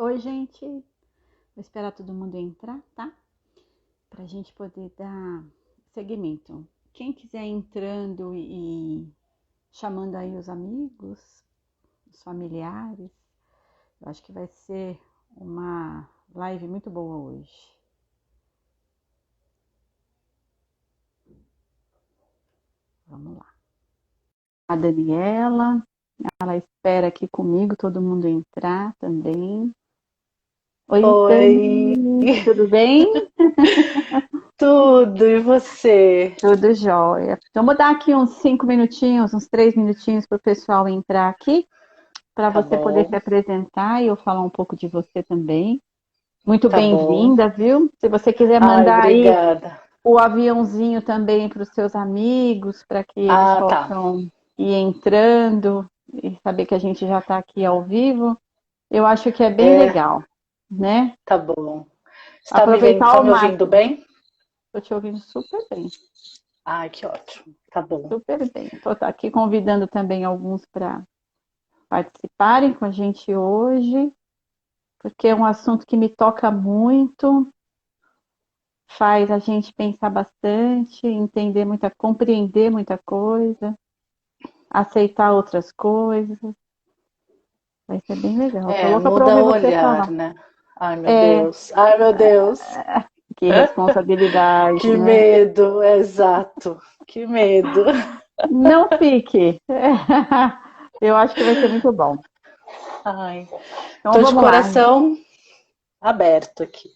Oi, gente. Vou esperar todo mundo entrar, tá? Pra gente poder dar seguimento. Quem quiser entrando e chamando aí os amigos, os familiares, eu acho que vai ser uma live muito boa hoje. Vamos lá. A Daniela, ela espera aqui comigo, todo mundo entrar também. Oi, Oi, Dani, tudo bem? tudo, e você? Tudo jóia. Então, vou dar aqui uns 5 minutinhos, uns 3 minutinhos para o pessoal entrar aqui, para Tá você poder se bom, apresentar e eu falar um pouco de você também. Muito tá bom. bem-vinda, viu? Se você quiser Ai, mandar aí obrigada. o aviãozinho também para os seus amigos, para que eles Ah, tá, possam ir entrando e saber que a gente já está aqui ao vivo, eu acho que é bem é, legal, né? tá bom. Está me vendo, Aproveitar tá ao me ouvindo máximo. bem? Estou te ouvindo super bem. Ai, que ótimo, tá bom. Super bem. Estou aqui convidando também alguns para participarem com a gente hoje, porque é um assunto que me toca muito, faz a gente pensar bastante, entender muita, compreender muita coisa, aceitar outras coisas. Vai ser bem legal. Tô É, louca para muda ouvir o você olhar, falar. né? Ai, meu É, Deus, ai, meu Deus. que responsabilidade, Que né? medo, exato, que medo. Não fique. Eu acho que vai ser muito bom. Ai, Então tô de vamos lá. coração aberto aqui.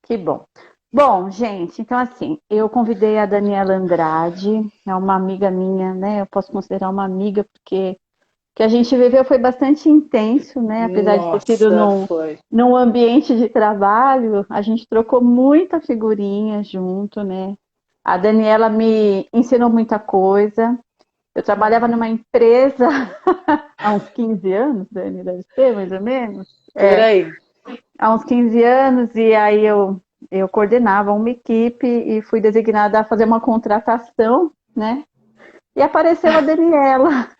Que bom. Bom, gente, então assim, eu convidei a Daniela Andrade, é uma amiga minha, né? Eu posso considerar uma amiga porque o que a gente viveu foi bastante intenso, né? Apesar de ter sido Nossa, foi. num ambiente de trabalho, a gente trocou muita figurinha junto, né? A Daniela me ensinou muita coisa. Eu trabalhava numa empresa há uns 15 anos, Dani, deve ser, mais ou menos. Por É, aí. há uns 15 anos, e aí eu coordenava uma equipe e fui designada a fazer uma contratação, né? E apareceu a Daniela.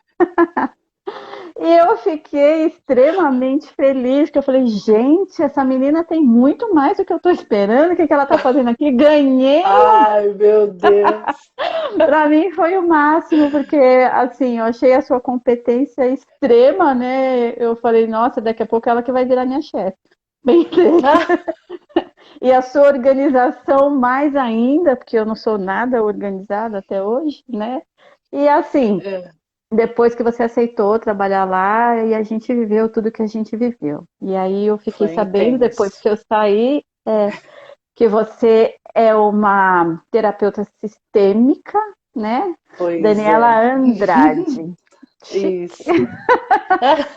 E eu fiquei extremamente feliz, porque eu falei, gente, essa menina tem muito mais do que eu estou esperando, o que ela está fazendo aqui? Ganhei! Ai, meu Deus. Para mim foi o máximo, porque assim, eu achei a sua competência extrema, né? Eu falei, nossa, daqui a pouco ela que vai virar minha chefe. Pensei. E a sua organização mais ainda, porque eu não sou nada organizada até hoje, né? E assim, É, depois que você aceitou trabalhar lá, e a gente viveu tudo que a gente viveu. E aí eu fiquei foi sabendo, depois intenso. que eu saí, que você é uma terapeuta sistêmica, né? Pois Daniela é. Andrade. Chique. Isso.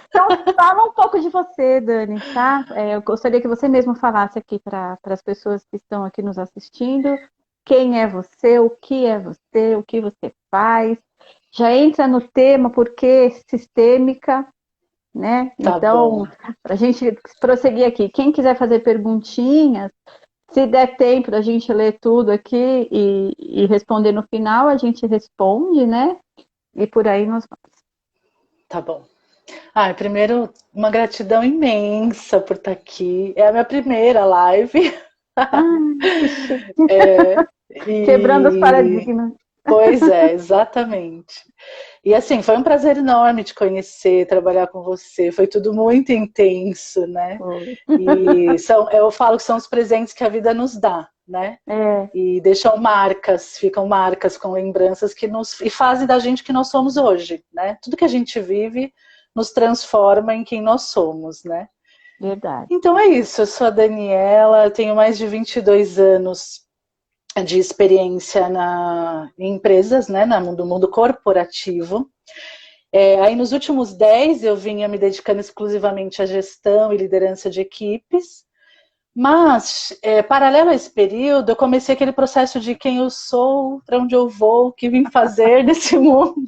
Então, fala um pouco de você, Dani, tá? Eu gostaria que você mesmo falasse aqui para as pessoas que estão aqui nos assistindo. Quem é você, o que você faz. Já entra no tema, porque sistêmica, né? Tá Então, bom. para a gente prosseguir aqui, quem quiser fazer perguntinhas, se der tempo da gente ler tudo aqui e responder no final, a gente responde, né? E por aí nós vamos. Tá bom. Ai, primeiro, uma gratidão imensa por estar aqui. É a minha primeira live. Ai, que chique. É, Quebrando os e paradigmas. pois é, exatamente. E assim, foi um prazer enorme te conhecer, trabalhar com você. Foi tudo muito intenso, né? Foi. E eu falo que são os presentes que a vida nos dá, né? É, E deixam marcas, ficam marcas com lembranças que nos e fazem da gente o que nós somos hoje, né? Tudo que a gente vive nos transforma em quem nós somos, né? verdade. Então é isso, eu sou a Daniela, eu tenho mais de 22 anos de experiência em empresas, né, no mundo corporativo. Aí nos últimos 10 eu vinha me dedicando exclusivamente à gestão e liderança de equipes, mas, paralelo a esse período, eu comecei aquele processo de quem eu sou, para onde eu vou, o que vim fazer nesse mundo.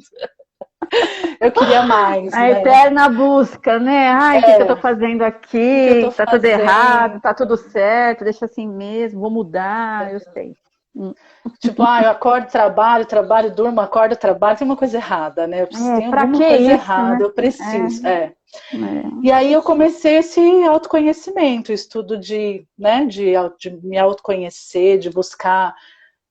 Eu queria mais, A né? eterna busca, né? Ai, o que eu tô fazendo O que, que eu aqui? estou Tá tudo errado, fazendo? tá tudo certo, deixa assim mesmo, vou mudar, eu sei. Hum. Tipo, eu acordo, trabalho, trabalho, durmo, acordo, trabalho, tem uma coisa errada, né? Eu preciso, tem Pra alguma que coisa isso, errada, né? eu preciso, é. É. E aí eu comecei esse autoconhecimento, estudo de, né, de me autoconhecer, de buscar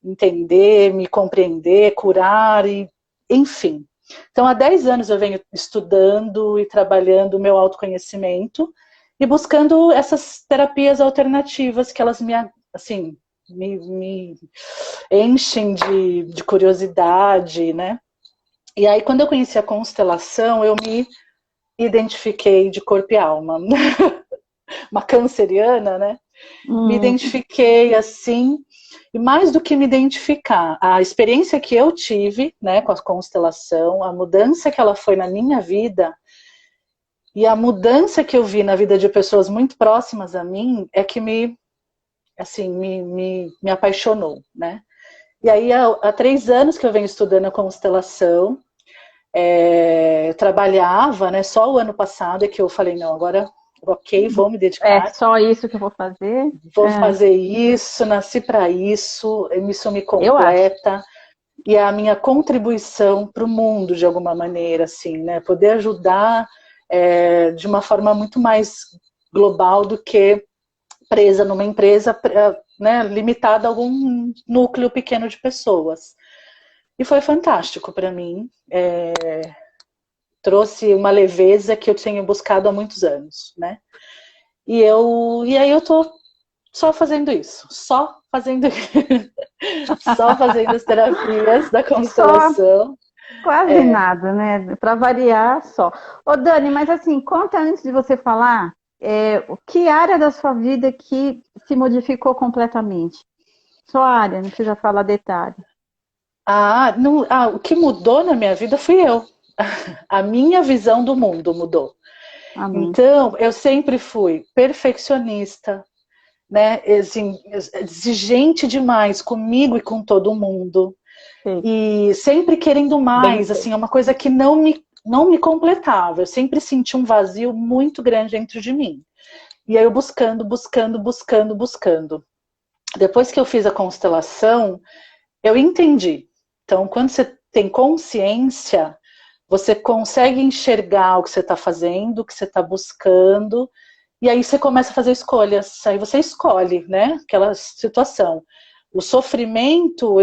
entender, me compreender, curar, e, enfim. Então, há 10 anos eu venho estudando e trabalhando o meu autoconhecimento e buscando essas terapias alternativas que elas me, assim, me enchem de curiosidade, né? E aí, quando eu conheci a constelação, eu me identifiquei de corpo e alma. Uma canceriana, né? Me Hum, identifiquei assim, e mais do que me identificar, a experiência que eu tive, né, com a constelação, a mudança que ela foi na minha vida e a mudança que eu vi na vida de pessoas muito próximas a mim é que assim, me apaixonou, né? E aí, há 3 anos que eu venho estudando a constelação, eu trabalhava, né, só o ano passado é que eu falei, não, agora, ok, vou me é dedicar. só isso que eu vou fazer? Vou É, fazer isso, nasci para isso me eu acho. completa e é a minha contribuição para o mundo de alguma maneira, assim, né? Poder ajudar de uma forma muito mais global do que presa numa empresa, né, limitada a algum núcleo pequeno de pessoas. E foi fantástico para mim. Trouxe uma leveza que eu tenho buscado há muitos anos, né? E aí eu tô só fazendo isso, só fazendo as terapias da Só constelação. quase É. nada, né? Para variar só. Ô, Dani, mas assim, conta antes de você falar, que área da sua vida que se modificou completamente? Só área, não precisa falar detalhe. Não, o que mudou na minha vida fui eu. A minha visão do mundo mudou. Amém. Então, eu sempre fui perfeccionista, né? Assim, exigente demais comigo e com todo mundo. Sei, E sempre querendo bem mais, sei. assim, é uma coisa que não me completava. Eu sempre senti um vazio muito grande dentro de mim. E aí eu buscando, buscando, buscando, buscando. Depois que eu fiz a constelação, eu entendi. Então, quando você tem consciência, você consegue enxergar o que você está fazendo, o que você está buscando, e aí você começa a fazer escolhas. Aí você escolhe, né? Aquela situação. O sofrimento,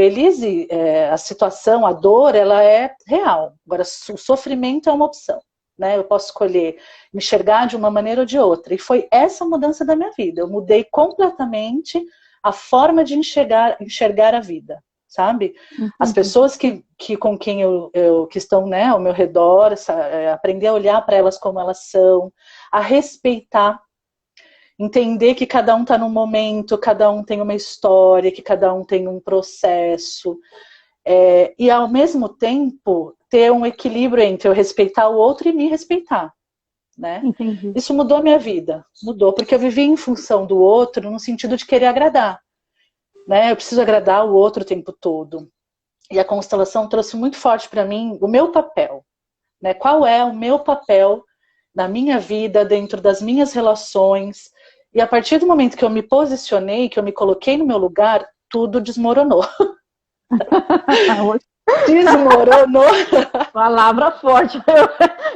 a situação, a dor, ela é real. Agora, o sofrimento é uma opção. Né? Eu posso escolher enxergar de uma maneira ou de outra. E foi essa mudança da minha vida. Eu mudei completamente a forma de enxergar a vida, sabe? As Entendi. pessoas com quem que estão, né, ao meu redor, aprender a olhar para elas como elas são, a respeitar, entender que cada um está num momento, cada um tem uma história, que cada um tem um processo, e ao mesmo tempo ter um equilíbrio entre eu respeitar o outro e me respeitar, né? Entendi. Isso mudou a minha vida, mudou, porque eu vivi em função do outro no sentido de querer agradar, né? Eu preciso agradar o outro o tempo todo. E a constelação trouxe muito forte para mim o meu papel, né? Qual é o meu papel na minha vida, dentro das minhas relações. E a partir do momento que eu me posicionei, que eu me coloquei no meu lugar, tudo desmoronou. Desmoronou. Palavra forte.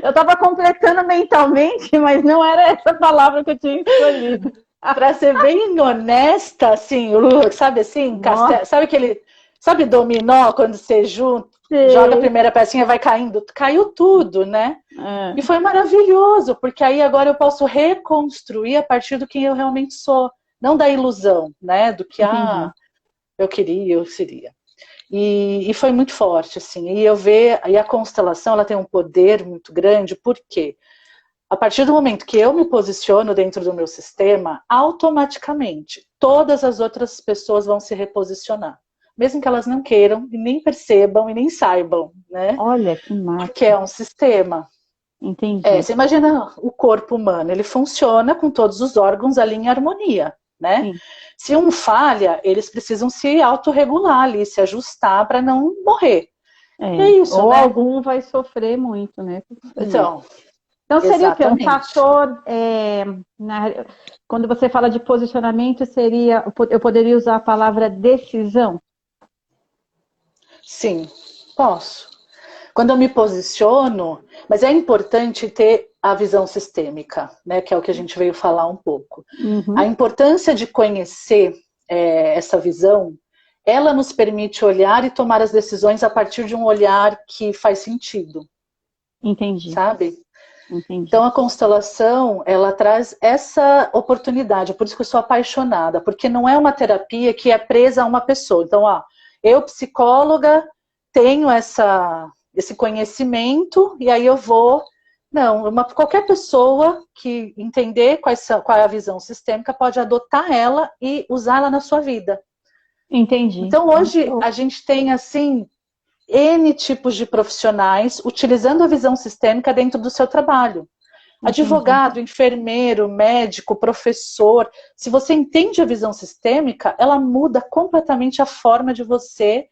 Eu estava completando mentalmente, mas não era essa palavra que eu tinha escolhido. Para ser bem honesta, assim, sabe assim, Nossa, sabe aquele, sabe dominó quando você junta, joga a sei. primeira pecinha vai caindo, caiu tudo, né? É, E foi maravilhoso, porque aí agora eu posso reconstruir a partir do que eu realmente sou, não da ilusão, né? Do que entendi. eu queria, eu seria. E foi muito forte, assim. E a constelação, ela tem um poder muito grande, porque a partir do momento que eu me posiciono dentro do meu sistema, automaticamente todas as outras pessoas vão se reposicionar, mesmo que elas não queiram e nem percebam e nem saibam, né? Olha que Porque massa. é um sistema. Entendi. Você imagina o corpo humano, ele funciona com todos os órgãos ali em harmonia, né? Sim. Se um falha, eles precisam se autorregular ali, se ajustar para não morrer. E é isso, Ou né? algum vai sofrer muito, né? Com isso. Então, Então seria o quê? Um exatamente. fator. Quando você fala de posicionamento, seria. Eu poderia usar a palavra decisão? Sim, posso. Quando eu me posiciono, mas é importante ter a visão sistêmica, né, que é o que a gente veio falar um pouco. A Uhum. importância de conhecer essa visão, ela nos permite olhar e tomar as decisões a partir de um olhar que faz sentido, Entendi, sabe? entendi. Então a constelação, ela traz essa oportunidade, por isso que eu sou apaixonada, porque não é uma terapia que é presa a uma pessoa. Então, eu psicóloga tenho esse conhecimento e aí eu vou... Não, qualquer pessoa que entender qual é a visão sistêmica pode adotar ela e usá-la na sua vida. Entendi. Então hoje a gente tem assim N tipos de profissionais utilizando a visão sistêmica dentro do seu trabalho. Entendi. Advogado, enfermeiro, médico, professor. Se você entende a visão sistêmica, ela muda completamente a forma de você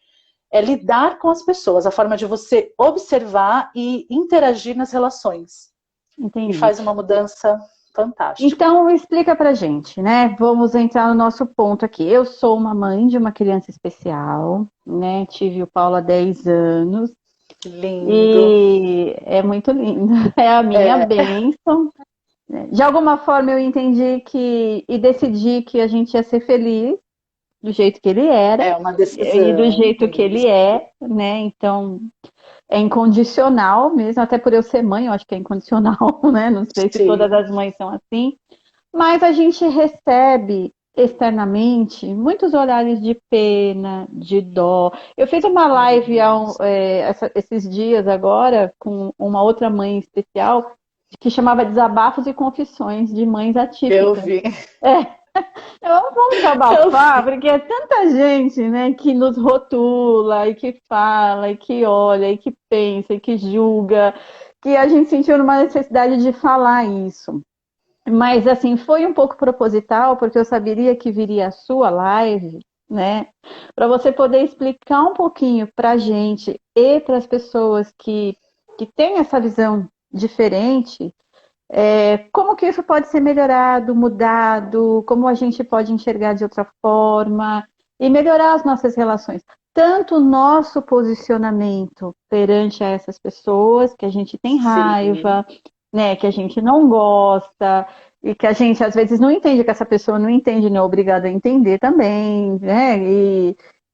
lidar com as pessoas, a forma de você observar e interagir nas relações. E Entendi. faz uma mudança fantástica. Então, explica pra gente, né? Vamos entrar no nosso ponto aqui. Eu sou uma mãe de uma criança especial, né? Tive o Paulo há 10 anos Lindo. e é muito lindo. É a minha É, bênção. De alguma forma eu entendi que e decidi que a gente ia ser feliz do jeito que ele era é uma e do decisão. jeito que ele é, né? Então, é incondicional mesmo, até por eu ser mãe, eu acho que é incondicional, né? Não sei se todas Sim, as mães são assim. Mas a gente recebe externamente muitos olhares de pena, de dó. Eu fiz uma live esses dias agora com uma outra mãe especial que chamava Desabafos e Confissões de Mães eu Atípicas. vi. Vamos Eu desabafar, vi. porque é tanta gente, né, que nos rotula e que fala, e que olha, e que pensa, e que julga, que a gente sentiu uma necessidade de falar isso. Mas, assim, foi um pouco proposital, porque eu saberia que viria a sua live, né? Para você poder explicar um pouquinho para a gente e para as pessoas que têm essa visão diferente, como que isso pode ser melhorado, mudado, como a gente pode enxergar de outra forma e melhorar as nossas relações. Tanto o nosso posicionamento perante a essas pessoas, que a gente tem Sim, raiva, né, que a gente não gosta, e que a gente às vezes não entende, que essa pessoa não entende, não é obrigada a entender também, né?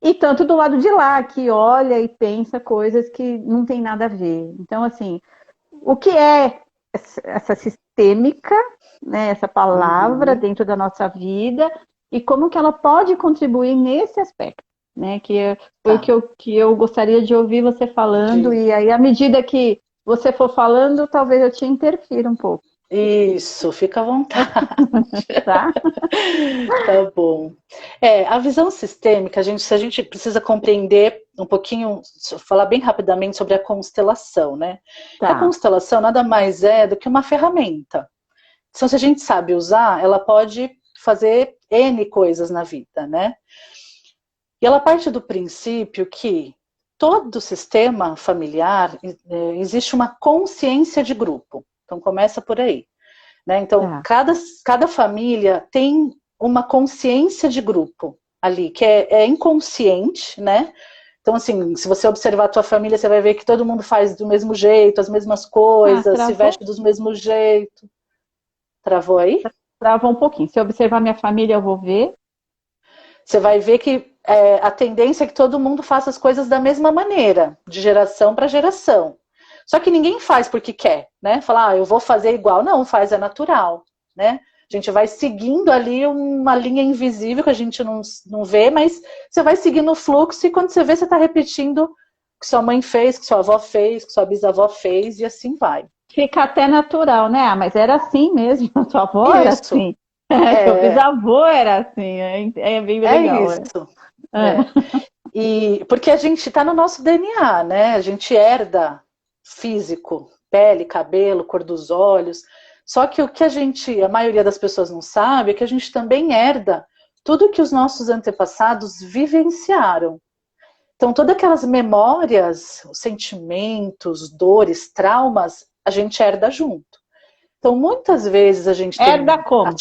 E tanto do lado de lá, que olha e pensa coisas que não tem nada a ver. Então, assim, o que é essa sistêmica, né, essa palavra uhum, dentro da nossa vida e como que ela pode contribuir nesse aspecto, né? Foi o tá. que eu gostaria de ouvir você falando, De... e aí, à medida que você for falando, talvez eu te interfira um pouco, Isso, fica à vontade. tá? Tá bom. A visão sistêmica, se a gente precisa compreender um pouquinho, falar bem rapidamente sobre a constelação, né? Que a Tá, constelação nada mais é do que uma ferramenta. Então, se a gente sabe usar, ela pode fazer N coisas na vida, né? E ela parte do princípio que todo sistema familiar existe uma consciência de grupo. Então começa por aí, né? Então tá. cada família tem uma consciência de grupo ali que é inconsciente, né? Então assim, se você observar a tua família, você vai ver que todo mundo faz do mesmo jeito, as mesmas Ah, coisas, se travou? veste do mesmo jeito. Travou aí? Travou um pouquinho. Se eu observar minha família, eu vou ver. Você vai ver que a tendência é que todo mundo faça as coisas da mesma maneira, de geração para geração. Só que ninguém faz porque quer, né? Falar, eu vou fazer igual. Não, faz, é natural, né? A gente vai seguindo ali uma linha invisível que a gente não vê, mas você vai seguindo o fluxo e quando você vê, você está repetindo o que sua mãe fez, o que sua avó fez, o que sua bisavó fez, e assim vai. Fica até natural, né? Ah, mas era assim mesmo. A sua avó era Isso, assim. Seu é, bisavô era assim. É bem é legal. É. isso. É. É. E porque a gente está no nosso DNA, né? A gente herda físico, pele, cabelo, cor dos olhos. Só que o que a maioria das pessoas não sabe é que a gente também herda tudo que os nossos antepassados vivenciaram. Então, todas aquelas memórias, sentimentos, dores, traumas, a gente herda junto. Então, muitas vezes a gente tem Herda como?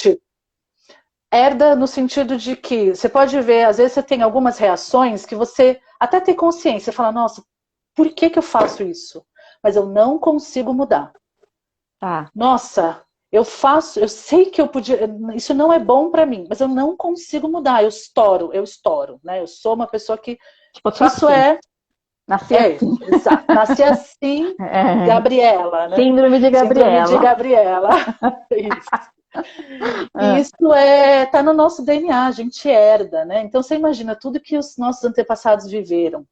Herda no sentido de que você pode ver, às vezes você tem algumas reações que você até tem consciência, você fala, nossa, por que que eu faço isso? Mas eu não consigo mudar. Tá. Nossa, eu sei que eu podia, isso não é bom para mim, mas eu não consigo mudar, eu estouro, né? Eu sou uma pessoa que Tipo, eu sou isso assim. é, Nasci assim. exato, nasci assim, É, Gabriela, né? síndrome de Síndrome de Gabriela. Gabriela. Isso. E Ah, isso tá no nosso DNA, a gente herda, né? Então você imagina tudo que os nossos antepassados viveram,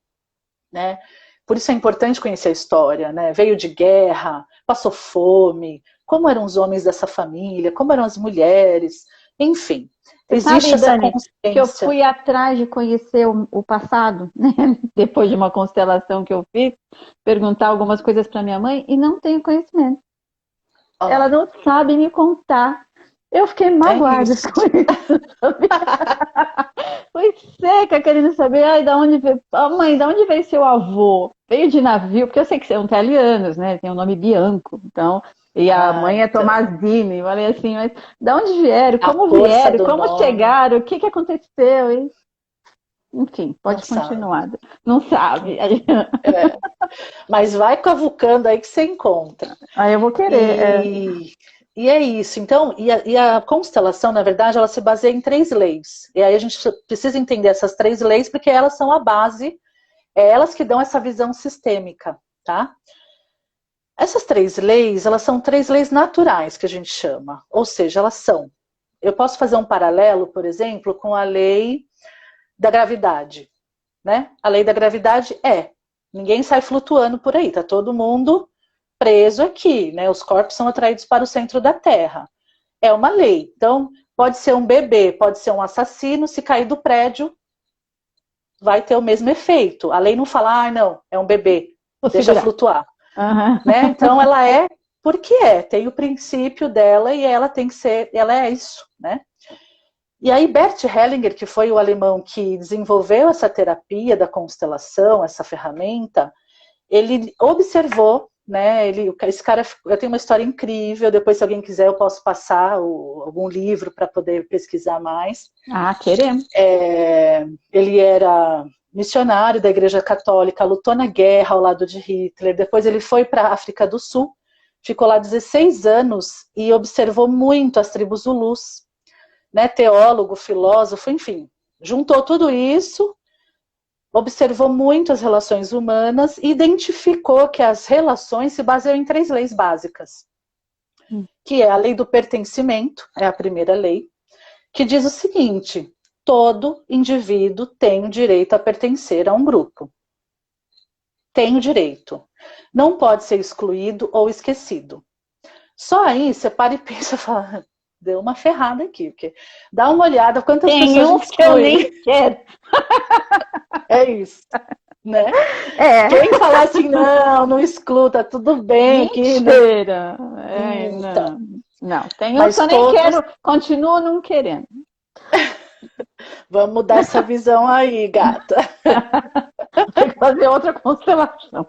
né? Por isso é importante conhecer a história, né? Veio de guerra, passou fome, como eram os homens dessa família, como eram as mulheres, enfim, você existe sabe, essa Dani, que eu consciência. fui atrás de conhecer o passado, né? Depois de uma constelação que eu fiz, perguntar algumas coisas para minha mãe e não tenho conhecimento. Ela Ó, não sabe me contar. Eu fiquei é magoada isso. com isso. Fui seca querendo saber, ai, da onde veio. Oh, mãe, da onde veio seu avô? Veio de navio, porque eu sei que são italianos, né? Tem o nome Bianco, então. E a Ah, mãe é então, Tomasini. Eu falei assim, mas da onde vieram? a Como força vieram? do Como nome, chegaram? O que que aconteceu? Enfim, não pode sabe. continuar. Não sabe. É, mas vai cavucando aí que você encontra. Aí eu vou querer. E, e é isso. Então, e a constelação, na verdade, ela se baseia em 3 leis. E aí a gente precisa entender essas 3 leis porque elas são a base, é elas que dão essa visão sistêmica, tá? Essas 3 leis, elas são 3 leis naturais que a gente chama. Ou seja, elas são. Eu posso fazer um paralelo, por exemplo, com a lei da gravidade, né? A lei da gravidade ninguém sai flutuando por aí, tá todo mundo preso aqui, né? Os corpos são atraídos para o centro da Terra. É uma lei. Então, pode ser um bebê, pode ser um assassino, se cair do prédio, vai ter o mesmo efeito. A lei não fala, não, é um bebê, Vou deixa segurar. flutuar, Uhum. né? Então, ela é porque tem o princípio dela e ela tem que ser, ela é isso, né? E aí Bert Hellinger, que foi o alemão que desenvolveu essa terapia da constelação, essa ferramenta, ele observou, né? Esse cara, eu tenho uma história incrível. Depois, se alguém quiser, eu posso passar algum livro para poder pesquisar mais. Ah, queremos. Ele era missionário da Igreja Católica, lutou na guerra ao lado de Hitler. Depois, ele foi para a África do Sul, ficou lá 16 anos e observou muito as tribos Zulus, né? Teólogo, filósofo, enfim, juntou tudo isso. Observou muito as relações humanas e identificou que as relações se baseiam em 3 leis básicas, que é a lei do pertencimento, é a primeira lei, que diz o seguinte: todo indivíduo tem o direito a pertencer a um grupo. Tem o direito. Não pode ser excluído ou esquecido. Só aí você para e pensa e fala, deu uma ferrada aqui, porque dá uma olhada quantas Tem pessoas a uns gente que eu exclui. nem quero. É isso, né? É, Quem falar assim, não, não exclui, tá tudo bem aqui, né? mentira. É, Então, não. Não, tem uns que mas eu nem todos, quero, continuo não querendo. vamos mudar essa visão aí, gata. Tem que fazer outra constelação.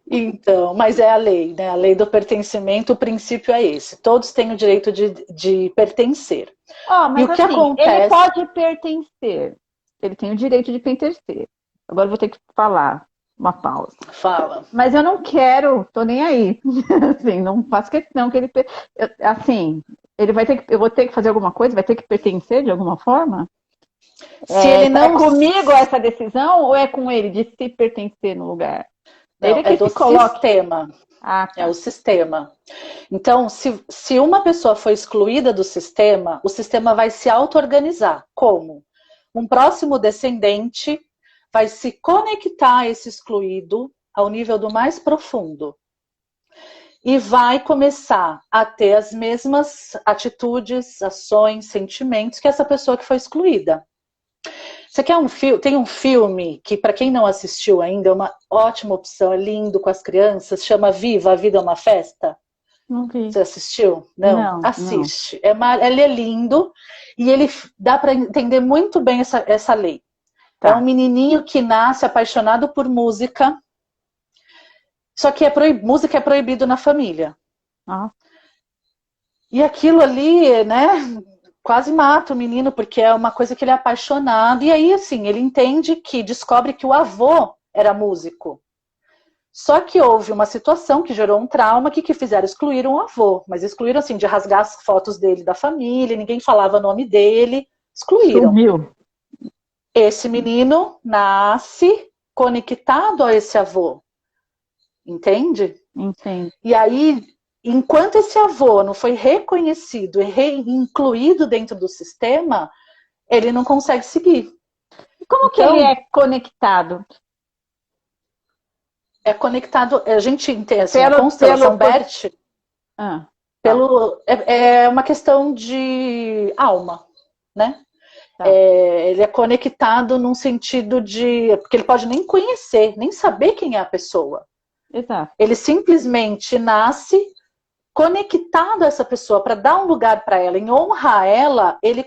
Então, mas é a lei, né? A lei do pertencimento, o princípio é esse. Todos têm o direito de pertencer. Ó, E mas o que assim, ele acontece? pode pertencer. Ele tem o direito de pertencer. Agora eu vou ter que falar uma pausa. Fala. Mas eu não quero, tô nem aí. Assim, não faço questão que ele. Assim, ele vai ter que. Eu vou ter que fazer alguma coisa, vai ter que pertencer de alguma forma? Se ele É não. comigo essa decisão ou é com ele de se pertencer no lugar? Ele Não, é é que do se coloque. sistema. Ah, É o tá. sistema. Então, se uma pessoa for excluída do sistema, o sistema vai se auto-organizar. Como? Um próximo descendente vai se conectar a esse excluído ao nível do mais profundo e vai começar a ter as mesmas atitudes, ações, sentimentos que essa pessoa que foi excluída. Você quer tem um filme que, para quem não assistiu ainda, é uma ótima opção, é lindo com as crianças, chama Viva, a Vida é uma Festa. Não vi. Você assistiu? Não? Não, não. Assiste. Ele é lindo e ele dá para entender muito bem essa lei. É um Tá. menininho que nasce apaixonado por música, só que música é proibido na família. Ah, E aquilo ali, né, quase mata o menino, porque é uma coisa que ele é apaixonado. E aí, assim, ele entende que, descobre que o avô era músico. Só que houve uma situação que gerou um trauma que fizeram excluir o avô. Mas excluíram, assim, de rasgar as fotos dele da família, ninguém falava o nome dele, excluíram. Sumiu. Esse menino nasce conectado a esse avô, entende? Entendo. E aí, enquanto esse avô não foi reconhecido e reincluído dentro do sistema, ele não consegue seguir. E como que ele Então, é conectado? é conectado, a gente entende assim, a Pelo... constelação Bert, Ah, tá, é uma questão de alma, né? tá. Ele é conectado num sentido de. Porque ele pode nem conhecer, nem saber quem é a pessoa. Exato. Ele simplesmente nasce conectado a essa pessoa para dar um lugar para ela, em honrar ela, ele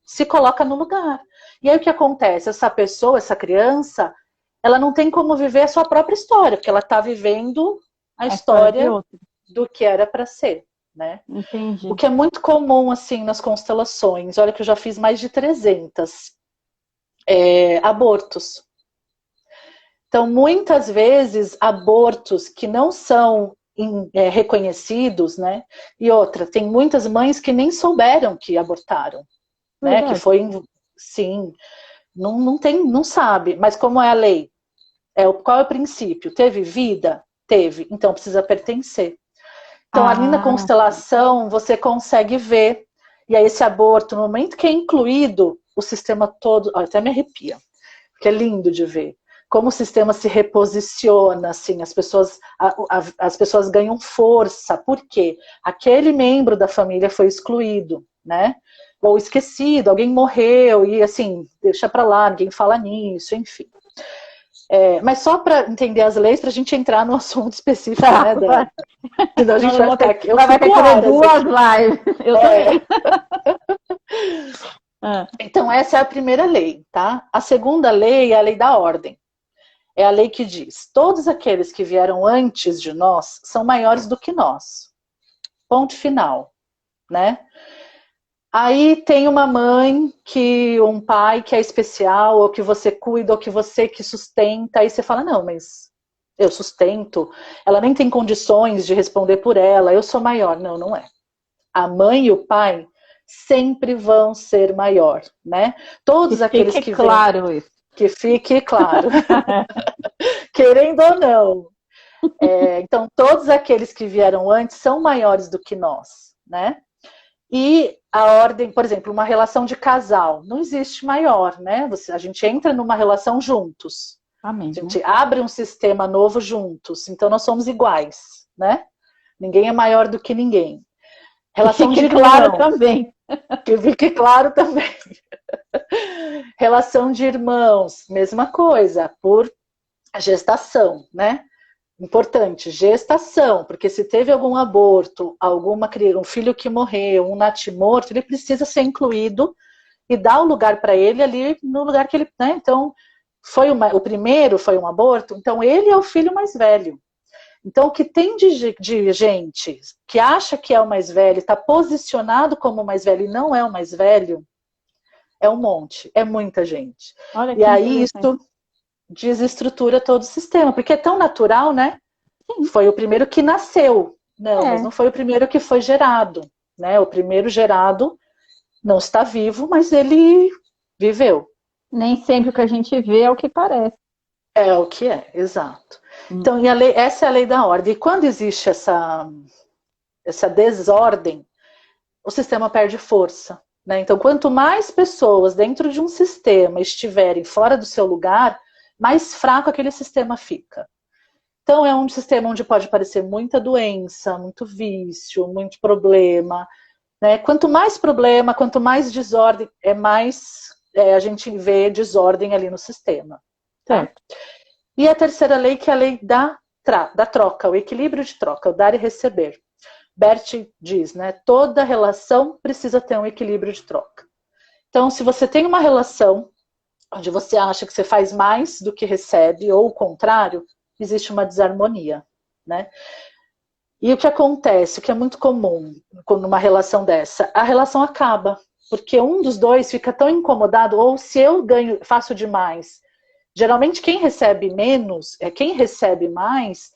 se coloca no lugar. E aí o que acontece? Essa pessoa, essa criança, ela não tem como viver a sua própria história, porque ela está vivendo a A história de história outro. do que era para ser, né? O Entendi. que é muito comum, assim, nas constelações. Olha que eu já fiz mais de 300 abortos. Então, muitas vezes, abortos que não são reconhecidos, né? E outra, tem muitas mães que nem souberam que abortaram, né? Que Verdade. foi, sim, não sabe. Mas como é a lei? Qual é o princípio? Teve vida? Teve. Então, precisa pertencer. Então, ali na Ah, constelação, você consegue ver. E aí, esse aborto, no momento que é incluído, o sistema todo. Até me arrepia, porque é lindo de ver. Como o sistema se reposiciona, assim, as pessoas ganham força. Por quê? Aquele membro da família foi excluído, né? Ou esquecido, alguém morreu, e assim, deixa pra lá, ninguém fala nisso, enfim. Mas só para entender as leis, para a gente entrar no assunto específico, tá. né, senão a Não, gente não vai vou ficar ter... aqui. Eu Vai ter fico que ter horas duas aqui. lives. Eu também. Ah, Então, essa é a primeira lei, tá? A segunda lei é a lei da ordem. É a lei que diz: todos aqueles que vieram antes de nós são maiores do que nós. Ponto final, né? Aí tem uma mãe, um pai que é especial, ou que você cuida, ou que você que sustenta, aí você fala: não, mas eu sustento, ela nem tem condições de responder por ela, eu sou maior. Não, não é. A mãe e o pai sempre vão ser maior, né? que Todos aqueles fique que vêm, claro isso. que fique claro, querendo ou não. Então, todos aqueles que vieram antes são maiores do que nós, né? E a ordem, por exemplo, uma relação de casal, não existe maior, né? A gente entra numa relação juntos. Amém, A né? gente abre um sistema novo juntos. Então, nós somos iguais, né? Ninguém é maior do que ninguém. Que Relação de fique claro irmão, também. que fique claro também. Relação de irmãos, mesma coisa, por gestação, né? Importante, gestação, porque se teve algum aborto, um filho que morreu, um natimorto, ele precisa ser incluído e dar o lugar para ele ali no lugar que ele, né? Então, o primeiro foi um aborto, então ele é o filho mais velho. Então, o que tem de gente que acha que é o mais velho, está posicionado como o mais velho e não é o mais velho, é um monte, é muita gente. Olha E que aí interessante. isso desestrutura todo o sistema, porque é tão natural, né? Sim, Foi o primeiro que nasceu. Não, mas é. não foi o primeiro que foi gerado, né? O primeiro gerado não está vivo, mas ele viveu. Nem sempre o que a gente vê é o que parece. É o que é, exato. Hum. Então, essa é a lei da ordem. E quando existe essa desordem, o sistema perde força. Né? Então, quanto mais pessoas dentro de um sistema estiverem fora do seu lugar, mais fraco aquele sistema fica. Então, é um sistema onde pode aparecer muita doença, muito vício, muito problema. Né? Quanto mais problema, quanto mais desordem, a gente vê desordem ali no sistema. Tá? Certo. E a terceira lei, que é a lei da troca, o equilíbrio de troca, o dar e receber. Bert diz, né? Toda relação precisa ter um equilíbrio de troca. Então, se você tem uma relação onde você acha que você faz mais do que recebe, ou o contrário, existe uma desarmonia, né? E o que acontece, o que é muito comum numa relação dessa, a relação acaba, porque um dos dois fica tão incomodado, ou se eu ganho, faço demais. Geralmente quem recebe menos, quem recebe mais,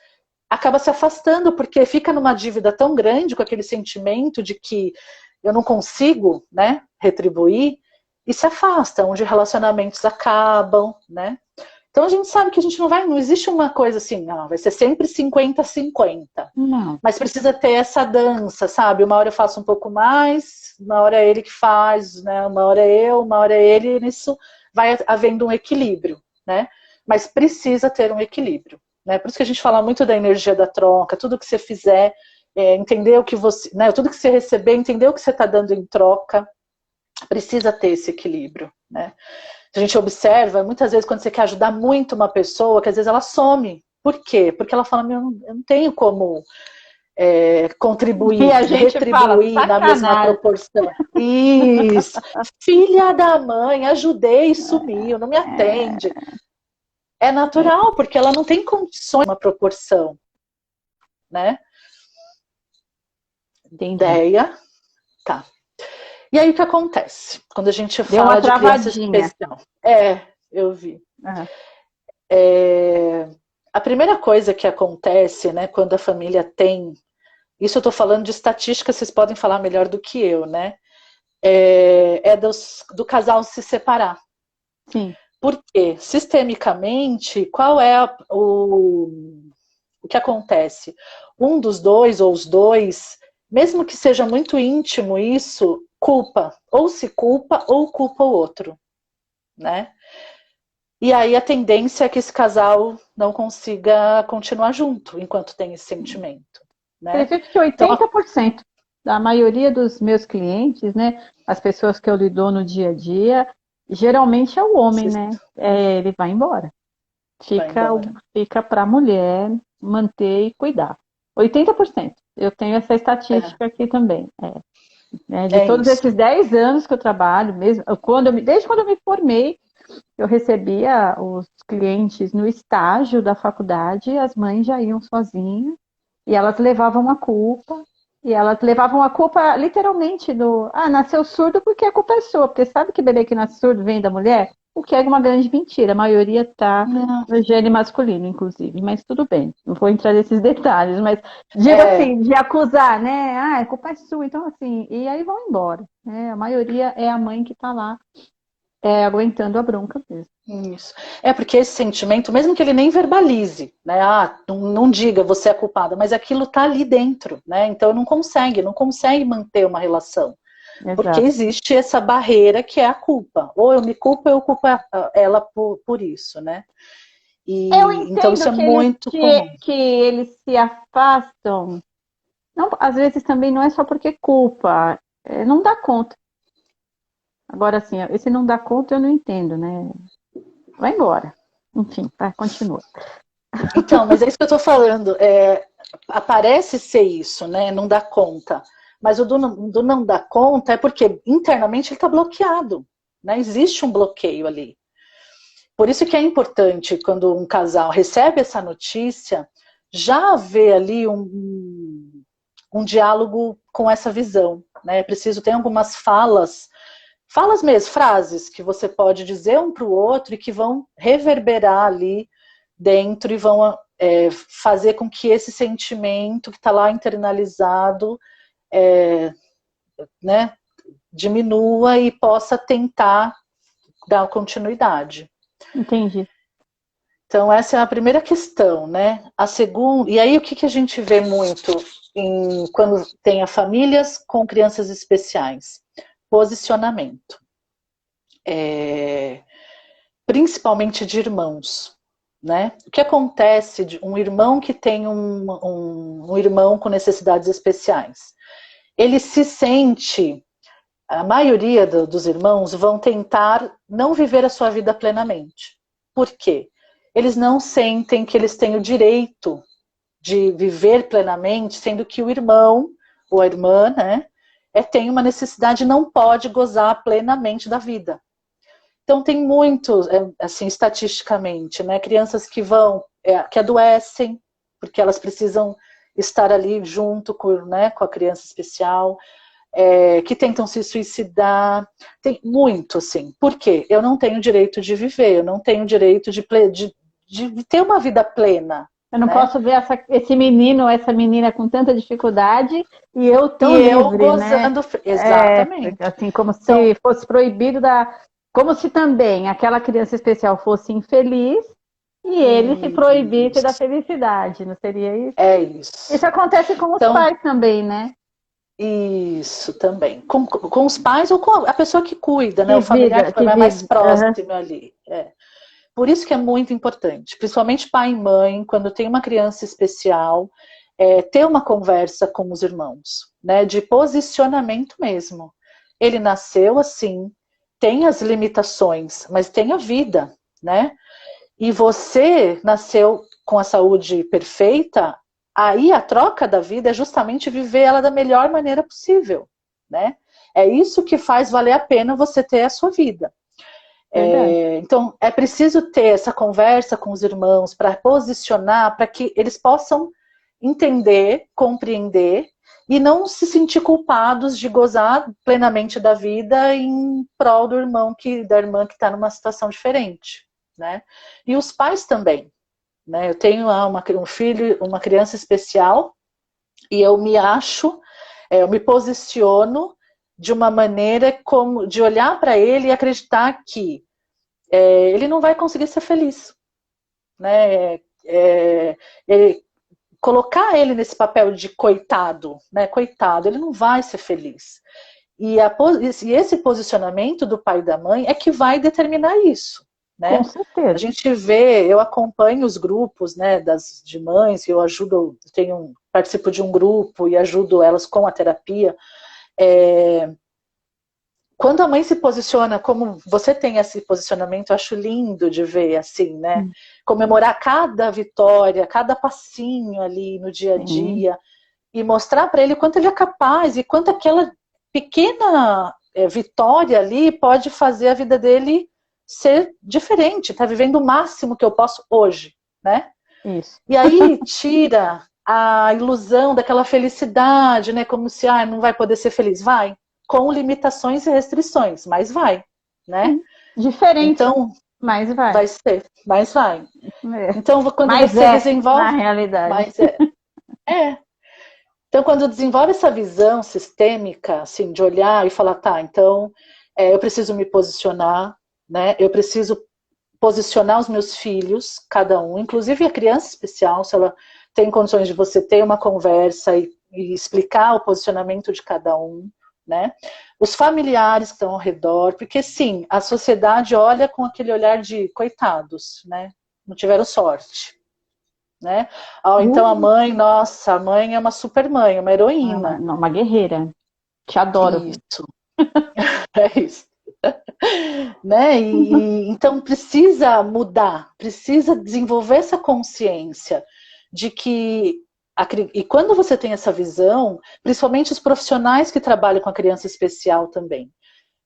acaba se afastando, porque fica numa dívida tão grande com aquele sentimento de que eu não consigo, né, retribuir, e se afasta, onde relacionamentos acabam, né? Então a gente sabe que a gente não existe uma coisa assim, não, vai ser sempre 50-50. Não. Mas precisa ter essa dança, sabe? Uma hora eu faço um pouco mais, uma hora é ele que faz, né? Uma hora é eu, uma hora é ele, e nisso vai havendo um equilíbrio, né? Mas precisa ter um equilíbrio, né? Por isso que a gente fala muito da energia da troca, tudo que você fizer, entender o que você, né? Tudo que você receber, entender o que você está dando em troca, precisa ter esse equilíbrio, né? A gente observa, muitas vezes, quando você quer ajudar muito uma pessoa, que às vezes ela some. Por quê? Porque ela fala, eu não tenho como E contribuir, a gente fala, retribuir na mesma sacanagem. proporção. Isso. Filha da mãe, ajudei e sumiu, não me atende. É natural, porque ela não tem condições de uma proporção, né? Entendi. Ideia. Tá. E aí o que acontece? Quando a gente Deu uma fala de criança travadinha. especial. Eu vi. Uhum. A primeira coisa que acontece, né, quando a família tem. Isso eu estou falando de estatística, vocês podem falar melhor do que eu, né? Do casal se separar. Sim. Porque, sistemicamente, qual é o que acontece? Um dos dois, ou os dois, mesmo que seja muito íntimo isso, culpa. Ou se culpa, ou culpa o outro, né? E aí a tendência é que esse casal não consiga continuar junto enquanto tem esse sentimento, né? Acredito que Então, 80% da maioria dos meus clientes, né, as pessoas que eu lido no dia a dia, geralmente é o homem, né? Ele vai embora. vai embora. Fica para a mulher manter e cuidar. 80%. Eu tenho essa estatística aqui também. De todos Isso. esses 10 anos que eu trabalho, mesmo, desde quando eu me formei, eu recebia os clientes no estágio da faculdade, as mães já iam sozinhas, e elas levavam a culpa, literalmente nasceu surdo porque a culpa é sua, porque sabe que bebê que nasce surdo vem da mulher? O que é uma grande mentira, a maioria está no gene masculino, inclusive, mas tudo bem, não vou entrar nesses detalhes, mas digo assim, de acusar, né? A culpa é sua, então assim, e aí vão embora, né? A maioria é a mãe que está lá aguentando a bronca mesmo. Isso. Porque esse sentimento, mesmo que ele nem verbalize, né? Não diga você é culpada, mas aquilo tá ali dentro, né? Então não consegue manter uma relação. Exato. Porque existe essa barreira que é a culpa. Ou eu me culpo, ou eu culpo ela por isso, né? Eu entendo então isso é muito comum. que eles se afastam. Não, às vezes também não é só porque culpa, não dá conta. Agora, assim, esse não dá conta eu não entendo, né? Vai embora. Enfim, continua. Então, mas é isso que eu estou falando. Parece ser isso, né? Não dá conta. Mas o do não dar conta é porque internamente ele está bloqueado, né? Existe um bloqueio ali. Por isso que é importante, quando um casal recebe essa notícia, já haver ali um diálogo com essa visão, né? É preciso ter algumas falas mesmo, frases que você pode dizer um para o outro e que vão reverberar ali dentro e vão fazer com que esse sentimento que está lá internalizado né, diminua e possa tentar dar continuidade. Entendi. Então essa é a primeira questão, né? A segunda, e aí o que a gente vê muito quando tem famílias com crianças especiais? Posicionamento. Principalmente de irmãos. Né? O que acontece de um irmão que tem um irmão com necessidades especiais? Ele se sente, a maioria dos irmãos vão tentar não viver a sua vida plenamente. Por quê? Eles não sentem que eles têm o direito de viver plenamente, sendo que o irmão ou a irmã, né, tem uma necessidade e não pode gozar plenamente da vida. Então tem muitos, assim, estatisticamente, né, crianças que que adoecem, porque elas precisam estar ali junto né, com a criança especial, que tentam se suicidar. Tem muito, assim. Por quê? Eu não tenho direito de viver, eu não tenho direito de ter uma vida plena. Eu não Né? posso ver esse menino ou essa menina com tanta dificuldade e eu tão E eu livre, né? gozando. Exatamente. Assim, como se Então, fosse proibido como se também aquela criança especial fosse infeliz e ele se proibisse da felicidade, não seria isso? É isso. Isso acontece com os Então, pais também, né? Isso também. Com os pais ou com a pessoa que cuida, né? O familiar que vai mais próximo ali. Por isso que é muito importante, principalmente pai e mãe, quando tem uma criança especial, ter uma conversa com os irmãos, né? De posicionamento mesmo. Ele nasceu assim, tem as limitações, mas tem a vida, né? E você nasceu com a saúde perfeita, aí a troca da vida é justamente viver ela da melhor maneira possível, né? É isso que faz valer a pena você ter a sua vida. Então, é preciso ter essa conversa com os irmãos para posicionar, para que eles possam entender, compreender e não se sentir culpados de gozar plenamente da vida em prol da irmã que está numa situação diferente, né? E os pais também, né? Eu tenho lá um filho, uma criança especial, e eu me posiciono de uma maneira como de olhar para ele e acreditar que ele não vai conseguir ser feliz, né? Colocar ele nesse papel de coitado, né? Coitado, ele não vai ser feliz. E esse posicionamento do pai e da mãe é que vai determinar isso, né? Com certeza. A gente vê, eu acompanho os grupos, né, de mães, eu participo de um grupo e ajudo elas com a terapia. Quando a mãe se posiciona, como você tem esse posicionamento, eu acho lindo de ver, assim, né? Comemorar cada vitória, cada passinho ali no dia a dia, e mostrar para ele quanto ele é capaz e quanto aquela pequena vitória ali pode fazer a vida dele ser diferente, tá vivendo o máximo que eu posso hoje, né? Isso. E aí tira a ilusão daquela felicidade, né? Como se não vai poder ser feliz. Vai, com limitações e restrições, mas vai, né? Diferente, então, mas vai. Vai ser, mas vai. Então, quando você desenvolve... na realidade. Mas Então, quando desenvolve essa visão sistêmica, assim, de olhar e falar, tá, então, eu preciso me posicionar, né? Eu preciso posicionar os meus filhos, cada um, inclusive a criança especial, se ela tem condições de você ter uma conversa e explicar o posicionamento de cada um, né? Os familiares que estão ao redor, porque sim, a sociedade olha com aquele olhar de coitados, né? Não tiveram sorte, né? Então a mãe, nossa, a mãe é uma super mãe, uma heroína. Uma guerreira. Te adoro. Isso. É isso. Né? Então precisa mudar, precisa desenvolver essa consciência de que e quando você tem essa visão, principalmente os profissionais que trabalham com a criança especial também,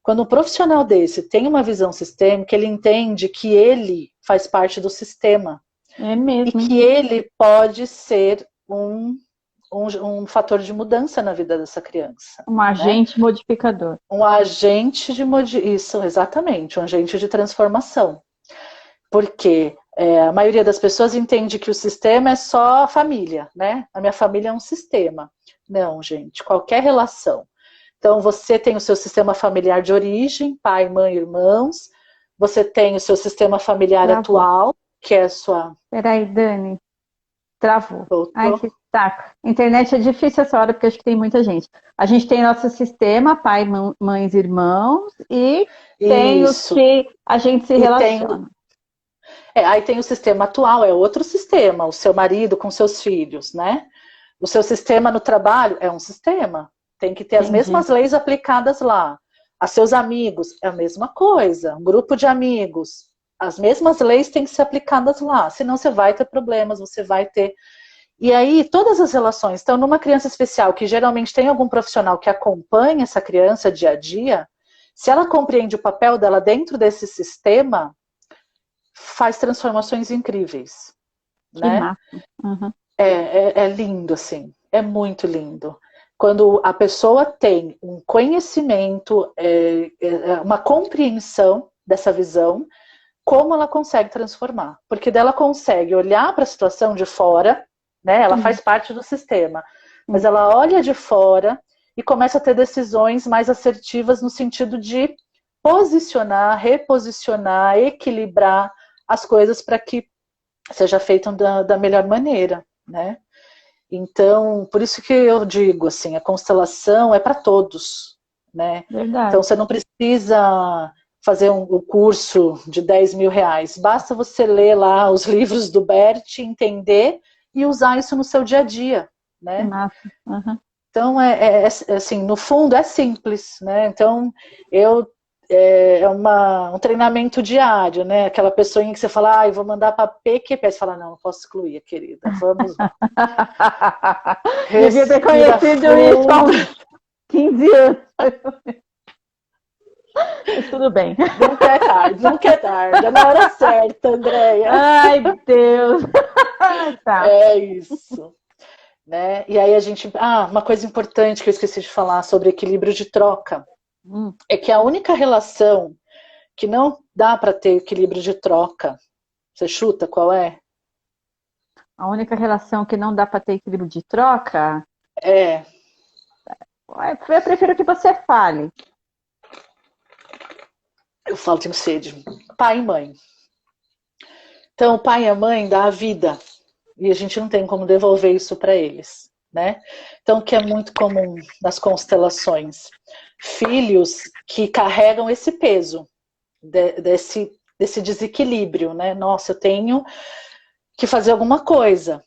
quando um profissional desse tem uma visão sistêmica, ele entende que ele faz parte do sistema. É mesmo. E que ele pode ser um fator de mudança na vida dessa criança. Um agente modificador. Um agente de isso, exatamente, um agente de transformação. Porque a maioria das pessoas entende que o sistema é só a família, né? A minha família é um sistema. Não, gente, qualquer relação. Então, você tem o seu sistema familiar de origem, pai, mãe, irmãos. Você tem o seu sistema familiar atual, que é a sua... Peraí, Dani. Travou. Voltou. Ai, que saco. Internet é difícil essa hora, porque acho que tem muita gente. A gente tem nosso sistema, pai, mães, irmãos, e tem os que a gente se relaciona. Aí tem o sistema atual, é outro sistema, o seu marido com seus filhos, né? O seu sistema no trabalho é um sistema. Tem que ter as mesmas leis aplicadas lá. A seus amigos é a mesma coisa. Um grupo de amigos, as mesmas leis têm que ser aplicadas lá. Senão você vai ter problemas, você vai ter... E aí, todas as relações. Então, numa criança especial, que geralmente tem algum profissional que acompanha essa criança dia a dia, se ela compreende o papel dela dentro desse sistema, faz transformações incríveis. Que né? massa. Uhum. É lindo, assim, é muito lindo. Quando a pessoa tem um conhecimento, uma compreensão dessa visão, como ela consegue transformar. Porque dela consegue olhar para a situação de fora, né? Ela faz parte do sistema, mas ela olha de fora e começa a ter decisões mais assertivas no sentido de posicionar, reposicionar, equilibrar as coisas para que seja feito da melhor maneira, né? Então, por isso que eu digo assim, a constelação é para todos, né? Então Verdade. você não precisa fazer um curso de 10 mil reais, basta você ler lá os livros do Bert, entender e usar isso no seu dia a dia, Que né? massa. Uhum. Então, assim, no fundo é simples, né? Então, um treinamento diário, né? Aquela pessoinha que você fala, ah, eu vou mandar para PQP, você fala, não, não posso excluir, querida, vamos lá. Devia ter Respira conhecido isso há fundo. uns 15 anos. Mas tudo bem. Nunca é tarde, nunca é tarde. É na hora certa, Andréia. Ai, Deus. Tá. É isso. Né? E aí a gente. Ah, uma coisa importante que eu esqueci de falar sobre equilíbrio de troca Hum. é que a única relação que não dá para ter equilíbrio de troca, você chuta qual é? A única relação que não dá para ter equilíbrio de troca, É, eu prefiro que você fale. eu falo, tenho sede. Pai e mãe. Então, o pai e a mãe dá a vida e a gente não tem como devolver isso para eles, né? Então, o que é muito comum nas constelações? Filhos que carregam esse peso desse desequilíbrio, né? Nossa, eu tenho que fazer alguma coisa.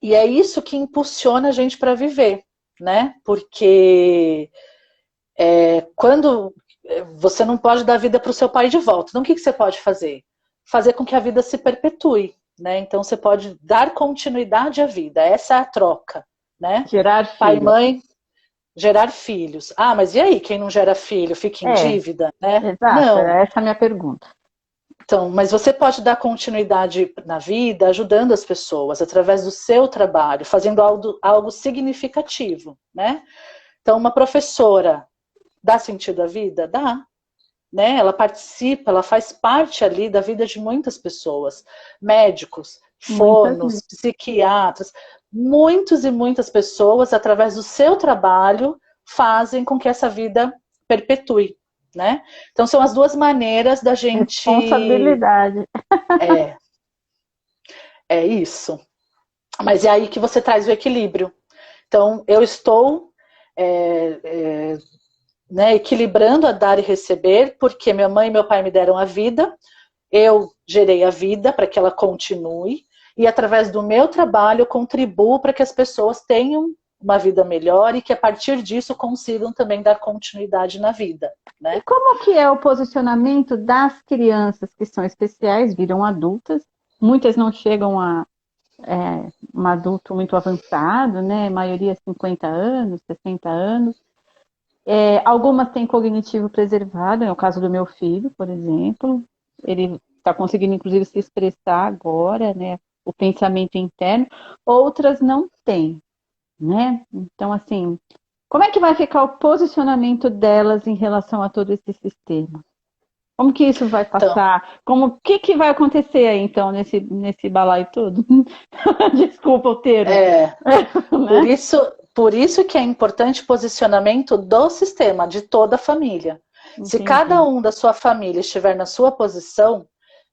E é isso que impulsiona a gente para viver, né? Porque quando você não pode dar vida para o seu pai de volta, então o que você pode fazer? Fazer com que a vida se perpetue, né? Então você pode dar continuidade à vida, essa é a troca, né? Gerar Pai e filho. mãe, gerar filhos. Ah, mas e aí, quem não gera filho fica em É, dívida, né? exato. Não. Era essa a minha pergunta. Então, mas você pode dar continuidade na vida ajudando as pessoas através do seu trabalho, fazendo algo significativo, né? Então, uma professora dá sentido à vida? Dá, né? Ela participa, ela faz parte ali da vida de muitas pessoas, médicos, Muitas fonos, vezes. psiquiatras, muitos e muitas pessoas, através do seu trabalho, fazem com que essa vida perpetue, né? Então são as duas maneiras da gente Responsabilidade. é, é isso. Mas é aí que você traz o equilíbrio. Então eu estou é, é, né, equilibrando a dar e receber, porque minha mãe e meu pai me deram a vida, eu gerei a vida para que ela continue, e através do meu trabalho eu contribuo para que as pessoas tenham uma vida melhor e que a partir disso consigam também dar continuidade na vida, E né? como que é o posicionamento das crianças que são especiais, viram adultas? Muitas não chegam a um adulto muito avançado, né? A maioria 50 anos, 60 anos. Algumas têm cognitivo preservado, é o caso do meu filho, por exemplo. Ele está conseguindo, inclusive, se expressar agora, né? O pensamento interno. Outras não têm, né? Então, assim, como é que vai ficar o posicionamento delas em relação a todo esse sistema? Como que isso vai Então, passar? O que vai acontecer aí, então, nesse balaio todo? Desculpa o termo, é, por né? isso, por isso que é importante o posicionamento do sistema, de toda a família. Se cada Entendi. um da sua família estiver na sua posição,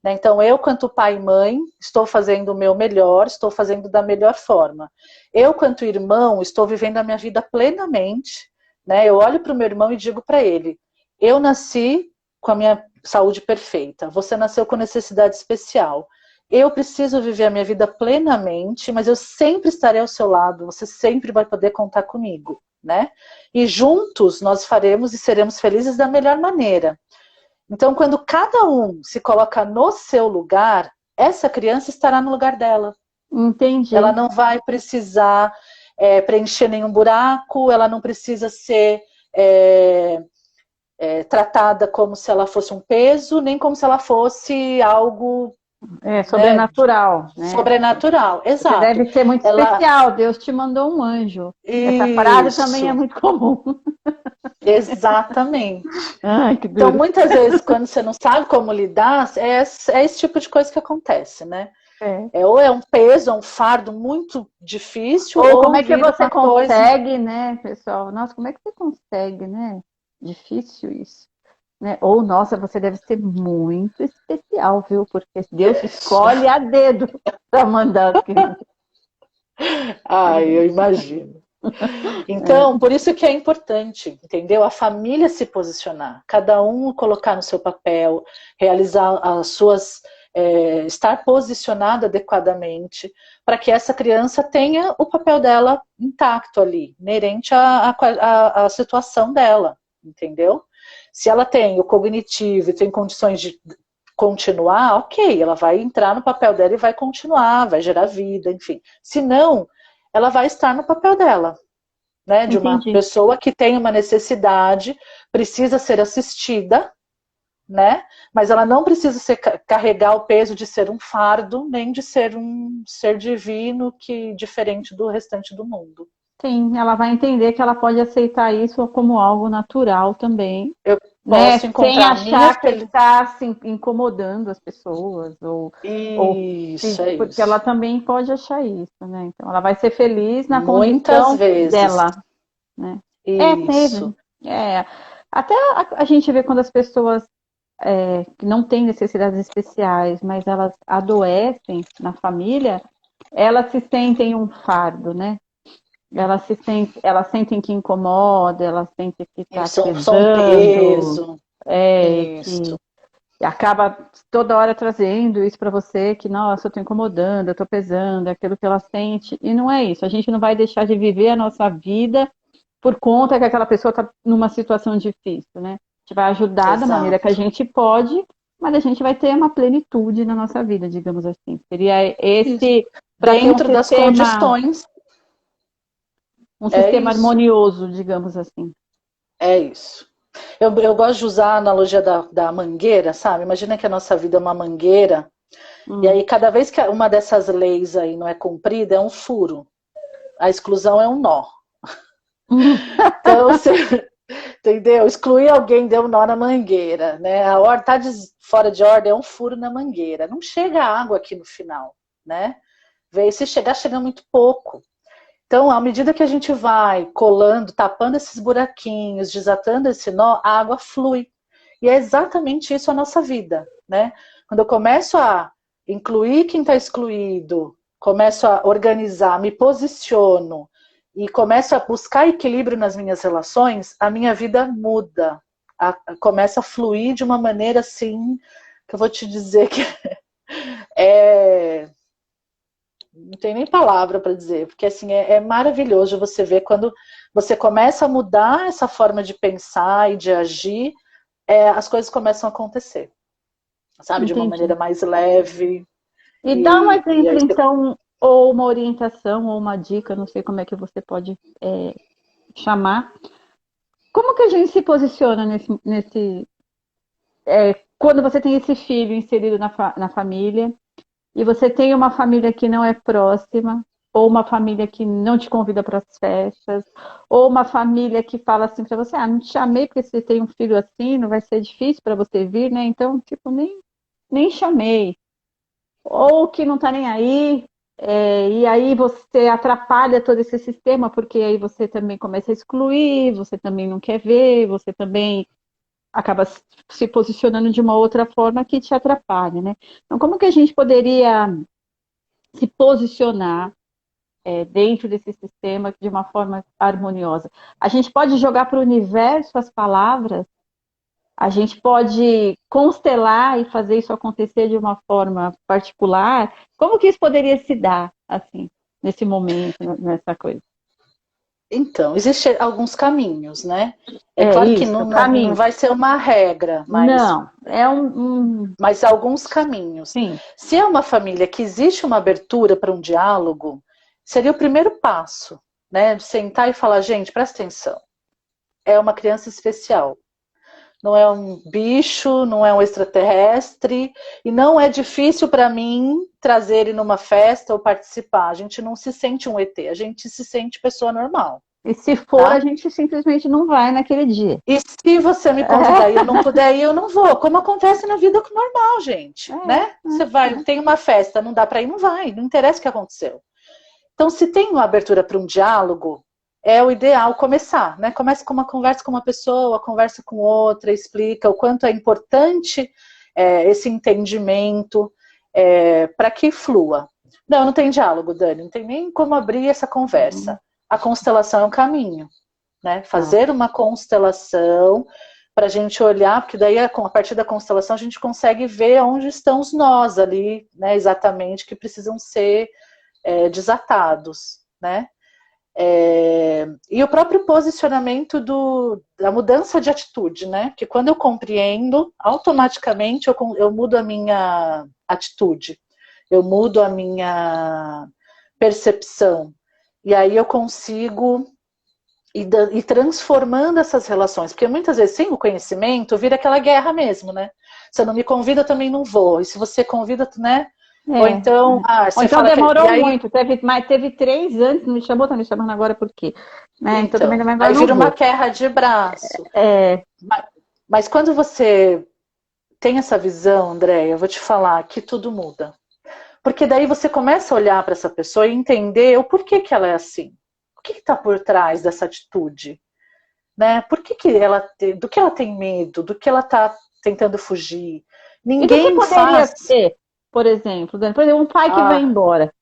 né, então eu, quanto pai e mãe, estou fazendo o meu melhor, estou fazendo da melhor forma. Eu, quanto irmão, estou vivendo a minha vida plenamente. Né, eu olho para o meu irmão e digo para ele: eu nasci com a minha saúde perfeita, você nasceu com necessidade especial. Eu preciso viver a minha vida plenamente, mas eu sempre estarei ao seu lado, você sempre vai poder contar comigo, né? E juntos nós faremos e seremos felizes da melhor maneira. Então, quando cada um se coloca no seu lugar, essa criança estará no lugar dela. Ela Entendi. não vai precisar preencher nenhum buraco, ela não precisa ser tratada como se ela fosse um peso, nem como se ela fosse algo né? Sobrenatural, né? Sobrenatural, Você exato. deve ser muito Ela, especial, Deus te mandou um anjo. Essa frase também é isso, muito comum. exatamente. Ai, que Então, duro. muitas vezes, quando você não sabe como lidar, é esse tipo de coisa que acontece, né? É. Ou é um peso, é um fardo muito difícil, Ou como ou é que vira você uma coisa. consegue, né, pessoal? Nossa, como é que você consegue, né? Difícil isso, né? Ou, nossa, você deve ser muito especial, viu? Porque Deus escolhe a dedo para mandar as crianças. Ai, eu imagino. Então, por isso que é importante, entendeu? A família se posicionar, cada um colocar no seu papel, realizar as suas, estar posicionado adequadamente, para que essa criança tenha o papel dela intacto ali, inerente à situação dela, entendeu? Se ela tem o cognitivo e tem condições de continuar, ok, ela vai entrar no papel dela e vai continuar, vai gerar vida, enfim. Se não, ela vai estar no papel dela, né, de uma Entendi. pessoa que tem uma necessidade, precisa ser assistida, né, mas ela não precisa carregar o peso de ser um fardo, nem de ser um ser divino que diferente do restante do mundo. Sim, ela vai entender que ela pode aceitar isso como algo natural também, Eu né? posso Sem encontrar a minha achar que está se incomodando as pessoas, ou isso, é porque ela isso. também pode achar isso, né? Então ela vai ser feliz na Muitas condição vezes. dela, né? Teve. Isso. É, até a gente vê quando as pessoas que não têm necessidades especiais, mas elas adoecem na família, elas se sentem um fardo, né? Elas sentem que incomoda, elas sentem que está São um pesando, peso. que Isso. acaba toda hora trazendo isso para você, que, nossa, eu estou incomodando, eu estou pesando, é aquilo que ela sente. E não é isso. A gente não vai deixar de viver a nossa vida por conta que aquela pessoa está numa situação difícil, né? A gente vai ajudar da maneira que a Exato. gente pode, mas a gente vai ter uma plenitude na nossa vida, digamos assim. Seria Isso. esse para ter Dentro das condições, um é sistema isso. harmonioso, digamos assim. É isso. Eu gosto de usar a analogia da mangueira, sabe? Imagina que a nossa vida é uma mangueira, e Hum. aí cada vez que uma dessas leis aí não é cumprida, é um furo. A exclusão é um nó. Então, você, entendeu? Excluir alguém deu um nó na mangueira, né? A ordem tá fora de ordem, é um furo na mangueira. Não chega água aqui no final, né? Se chegar, chega muito pouco. Então, à medida que a gente vai colando, tapando esses buraquinhos, desatando esse nó, a água flui. E é exatamente isso a nossa vida, né? Quando eu começo a incluir quem está excluído, começo a organizar, me posiciono e começo a buscar equilíbrio nas minhas relações, a minha vida muda. Começa a fluir de uma maneira assim, que eu vou te dizer que é não tem nem palavra para dizer, porque assim é maravilhoso você ver quando você começa a mudar essa forma de pensar e de agir, as coisas começam a acontecer, sabe, de uma maneira Entendi. mais leve. E dá um E exemplo, aí você... então, ou uma orientação, ou uma dica, não sei como é que você pode chamar. Como que a gente se posiciona quando você tem esse filho inserido na família, e você tem uma família que não é próxima, ou uma família que não te convida para as festas, ou uma família que fala assim para você, não te chamei porque você tem um filho assim, não vai ser difícil para você vir, né? Então, tipo, nem chamei. Ou que não está nem aí, e aí você atrapalha todo esse sistema, porque aí você também começa a excluir, você também não quer ver, você também acaba se posicionando de uma outra forma que te atrapalha, né? Então, como que a gente poderia se posicionar dentro desse sistema de uma forma harmoniosa? A gente pode jogar para o universo as palavras, a gente pode constelar e fazer isso acontecer de uma forma particular. Como que isso poderia se dar, assim, nesse momento, nessa coisa? Então, existem alguns caminhos, né? É É claro que isso, não caminho. vai ser uma regra, Não, é um mas alguns caminhos. sim, Se é uma família que existe uma abertura para um diálogo, seria o primeiro passo, né? Sentar e falar, gente, presta atenção, é uma criança especial. não é um bicho, não é um extraterrestre, e não é difícil para mim trazer ele numa festa ou participar. A gente não se sente um ET, a gente se sente pessoa normal. E se for, Tá? a gente simplesmente não vai naquele dia. E se você me convidar e eu não puder ir, eu não vou. Como acontece na vida normal, gente, né? Você vai, tem uma festa, não dá para ir, não vai. Não interessa o que aconteceu. Então, se tem uma abertura para um diálogo, é o ideal começar, né? Começa com uma conversa com uma pessoa, conversa com outra, explica o quanto é importante esse entendimento para que flua. Não tem diálogo, Dani, não tem nem como abrir essa conversa. A constelação é um caminho, né? Fazer uma constelação para a gente olhar, porque daí a partir da constelação a gente consegue ver onde estão os nós ali, né? Exatamente, que precisam ser desatados, né? E o próprio posicionamento da mudança de atitude, né? Que quando eu compreendo, automaticamente eu mudo a minha atitude, eu mudo a minha percepção, e aí eu consigo ir transformando essas relações, porque muitas vezes sem o conhecimento vira aquela guerra mesmo, né? Você não me convida, eu também não vou, e se você convida, né? Ou então, ou então demorou muito, teve 3 anos, não me chamou, tá me chamando agora por quê? Né? Então, também aí vira uma guerra de braço. Mas quando você tem essa visão, Andréia, eu vou te falar que tudo muda. Porque daí você começa a olhar para essa pessoa e entender o porquê que ela é assim. O que está por trás dessa atitude? Né? Por que do que ela tem medo? Do que ela está tentando fugir? Ninguém e do que poderia ser, por exemplo, um pai que vai embora.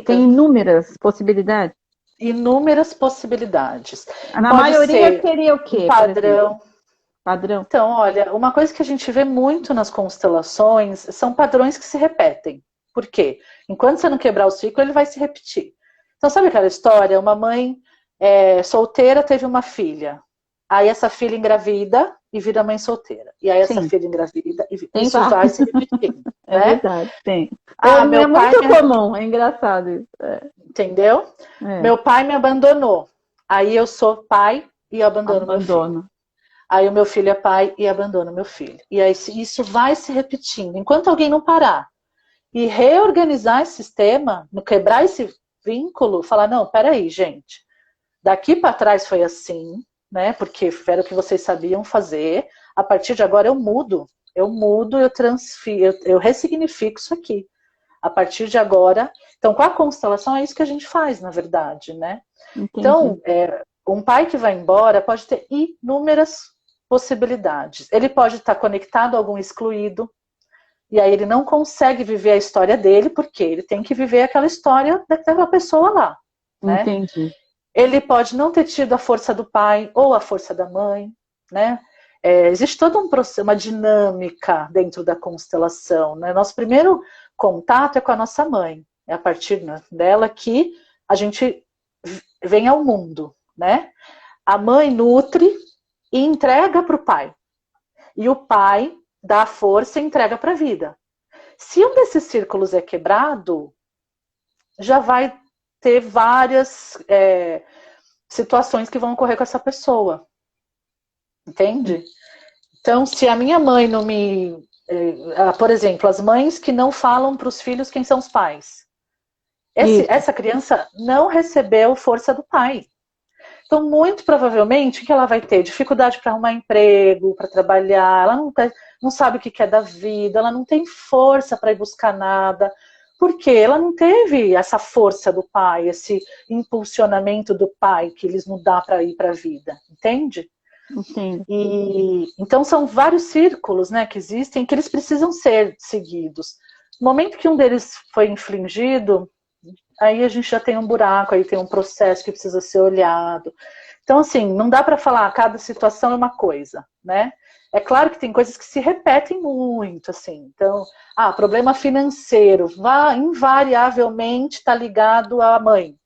Tem inúmeras possibilidades. Inúmeras possibilidades. Na maioria seria o quê? Padrão. Então, olha, uma coisa que a gente vê muito nas constelações são padrões que se repetem. Por quê? Enquanto você não quebrar o ciclo, ele vai se repetir. Então, sabe aquela história? Uma mãe solteira teve uma filha. Aí essa filha engravida e vira mãe solteira. E aí essa filha engravida e isso vai se repetindo. É verdade, tem. Meu pai muito comum, é engraçado isso. Entendeu? Meu pai me abandonou. Aí eu sou pai e abandono meu filho. Aí o meu filho é pai e abandona meu filho. E aí isso vai se repetindo. Enquanto alguém não parar e reorganizar esse sistema, quebrar esse vínculo, falar, não, peraí, gente, daqui para trás foi assim, né? Porque era o que vocês sabiam fazer. A partir de agora eu mudo, eu transfiro, eu ressignifico isso aqui. A partir de agora, então com a constelação é isso que a gente faz, na verdade, né? Entendi. Então, um pai que vai embora pode ter inúmeras possibilidades. Ele pode estar conectado a algum excluído, e aí ele não consegue viver a história dele, porque ele tem que viver aquela história daquela pessoa lá. Né? Entendi. Ele pode não ter tido a força do pai ou a força da mãe, né? Existe toda uma dinâmica dentro da constelação, né? Nosso primeiro contato é com a nossa mãe, é a partir dela que a gente vem ao mundo, né? A mãe nutre e entrega para o pai. E o pai dá a força e entrega para a vida. Se um desses círculos é quebrado, já vai ter várias situações que vão ocorrer com essa pessoa. Entende? Então, se a minha mãe não me... por exemplo, as mães que não falam para os filhos quem são os pais. Essa criança não recebeu força do pai. Então, muito provavelmente, o que ela vai ter? Dificuldade para arrumar emprego, para trabalhar, ela não sabe o que é da vida, ela não tem força para ir buscar nada, porque ela não teve essa força do pai, esse impulsionamento do pai que eles não dá para ir para a vida, entende? Entendi. Então, são vários círculos, né, que existem, que eles precisam ser seguidos. No momento que um deles foi infligido, aí a gente já tem um buraco, aí tem um processo que precisa ser olhado. Então, assim, não dá para falar cada situação é uma coisa, né? É claro que tem coisas que se repetem muito, assim. Então, problema financeiro, invariavelmente está ligado à mãe,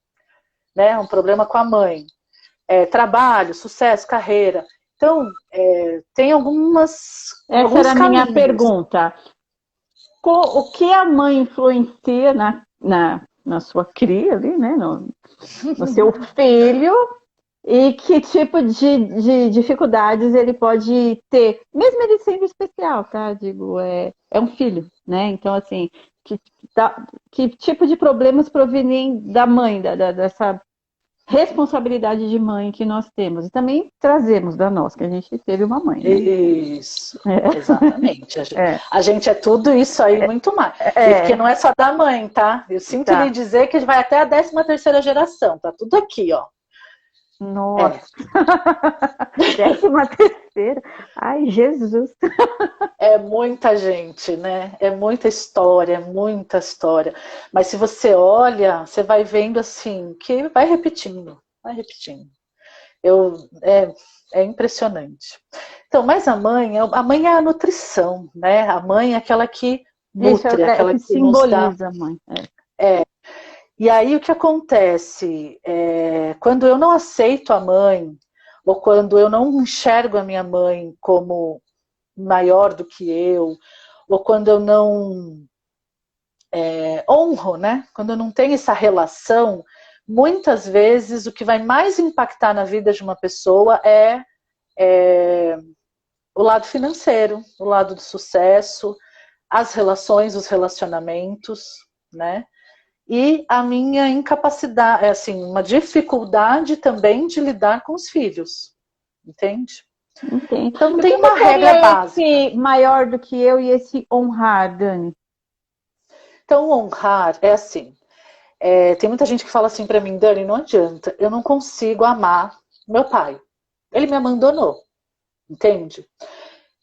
né? Um problema com a mãe. Trabalho, sucesso, carreira. Então, tem alguns Essa era a caminhos. minha pergunta. O que a mãe influencia na sua cria ali, né? No seu filho, E que tipo de dificuldades ele pode ter, mesmo ele sendo especial, tá? Digo, é um filho, né? Então, assim, que, que tipo de problemas provêm da mãe, dessa responsabilidade de mãe que nós temos. E também trazemos da nós, que a gente teve uma mãe, né? Isso, exatamente. É, A gente é tudo isso aí, muito mais. E porque é, não é só da mãe, tá? Eu sinto lhe tá. dizer que vai até a 13ª geração, tá tudo aqui, ó. Nossa, É, 13ª. Ai, Jesus. é muita gente, né? É muita história, é muita história. Mas se você olha, você vai vendo assim, que vai repetindo, vai repetindo. Eu, é, é impressionante. Então, mas a mãe é a nutrição, né? A mãe é aquela que Isso nutre, é aquela que que nos dá. simboliza, mãe. E aí o que acontece? Quando eu não aceito a mãe, ou quando eu não enxergo a minha mãe como maior do que eu, ou quando eu não honro, né? Quando eu não tenho essa relação, muitas vezes o que vai mais impactar na vida de uma pessoa é o lado financeiro, o lado do sucesso, as relações, os relacionamentos, né? E a minha incapacidade, assim, uma dificuldade também de lidar com os filhos, entende? Entendo. Então não E o tem que que uma regra seria básica. esse maior do que eu e esse honrar, Dani? Então honrar é assim, tem muita gente que fala assim para mim, Dani, não adianta, eu não consigo amar meu pai. Ele me abandonou, entende?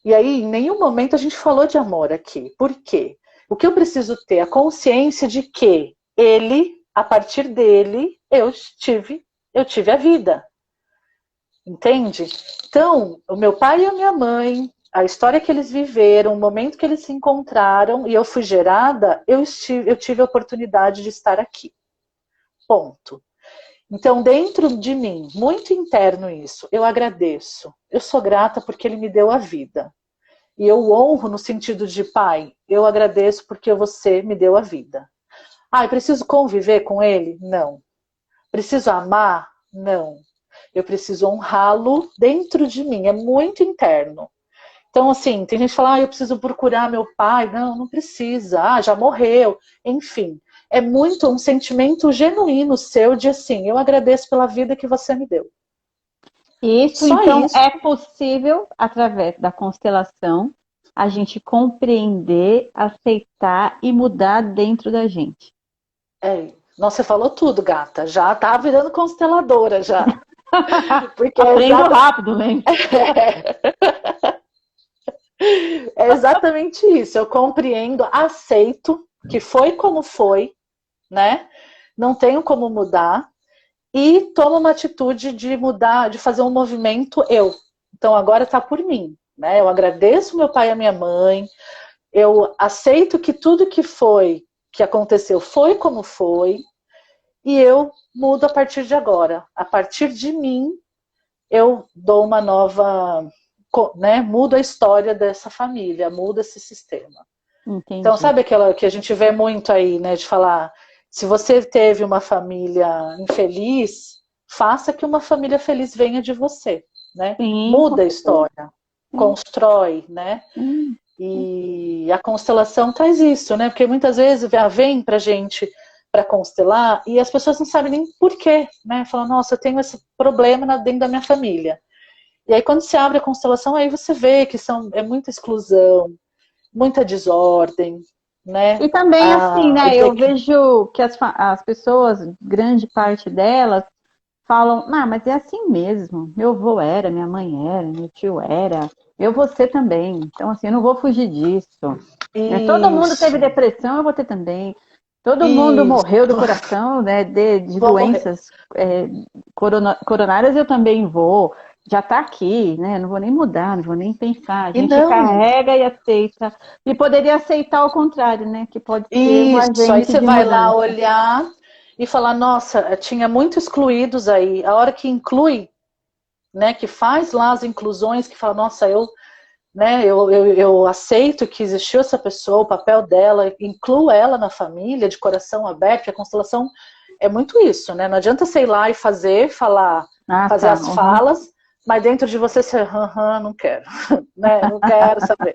E aí, em nenhum momento a gente falou de amor aqui. Por quê? O que eu preciso ter? A consciência de que ele, a partir dele, eu tive a vida. Entende? Então, o meu pai e a minha mãe, a história que eles viveram, o momento que eles se encontraram e eu fui gerada, eu tive a oportunidade de estar aqui. Ponto. Então, dentro de mim, muito interno isso, eu agradeço. Eu sou grata porque ele me deu a vida. E eu honro no sentido de, pai, eu agradeço porque você me deu a vida. Ah, eu preciso conviver com ele? Não. Preciso amar? Não. Eu preciso honrá-lo dentro de mim, é muito interno. Então, assim, tem gente que fala, eu preciso procurar meu pai. Não, não precisa. Ah, já morreu. Enfim, é muito um sentimento genuíno seu de assim, eu agradeço pela vida que você me deu. Isso, Só então, isso. é possível, através da constelação, a gente compreender, aceitar e mudar dentro da gente. Nossa, você falou tudo, gata. Já tá virando consteladora já. Porque Aprendo rápido, hein? é exatamente isso. Eu compreendo, aceito que foi como foi, né? Não tenho como mudar e tomo uma atitude de mudar, de fazer um movimento eu. Então agora está por mim, né? Eu agradeço meu pai e a minha mãe, eu aceito que tudo que aconteceu foi como foi e eu mudo a partir de agora. A partir de mim eu dou uma nova, né? Mudo a história dessa família, mudo esse sistema. Então, Entendi. sabe aquela que a gente vê muito aí, né, de falar, se você teve uma família infeliz, faça que uma família feliz venha de você, né? Sim, com Muda a certeza. história, Sim, constrói, né? sim. E a constelação traz isso, né? Porque muitas vezes vem pra gente para constelar e as pessoas não sabem nem por quê, né? Falam, nossa, eu tenho esse problema dentro da minha família. E aí quando se abre a constelação, aí você vê que é muita exclusão, muita desordem, né? E também, assim, né, eu vejo que as pessoas, grande parte delas, falam, ah, mas é assim mesmo. Meu avô era, minha mãe era, meu tio era, eu vou ser também. Então, assim, eu não vou fugir disso. Né? Todo mundo teve Isso, depressão, eu vou ter também. Todo mundo isso, morreu do coração, né, de vou morrer. doenças coronárias, eu também vou. Já está aqui, né? Não vou nem mudar, não vou nem pensar. A E gente não, carrega e aceita. E poderia aceitar o contrário, né? Que pode ser um isso, aí agente você de vai lá mudança. olhar e falar, nossa, tinha muito excluídos aí. A hora que inclui, né, que faz lá as inclusões, que fala, nossa, eu aceito que existiu essa pessoa, o papel dela, incluo ela na família, de coração aberto, que a constelação é muito isso, né? Não adianta sei lá e falar, Ah, fazer tá. as falas, mas dentro de você, não quero, né? Não quero saber.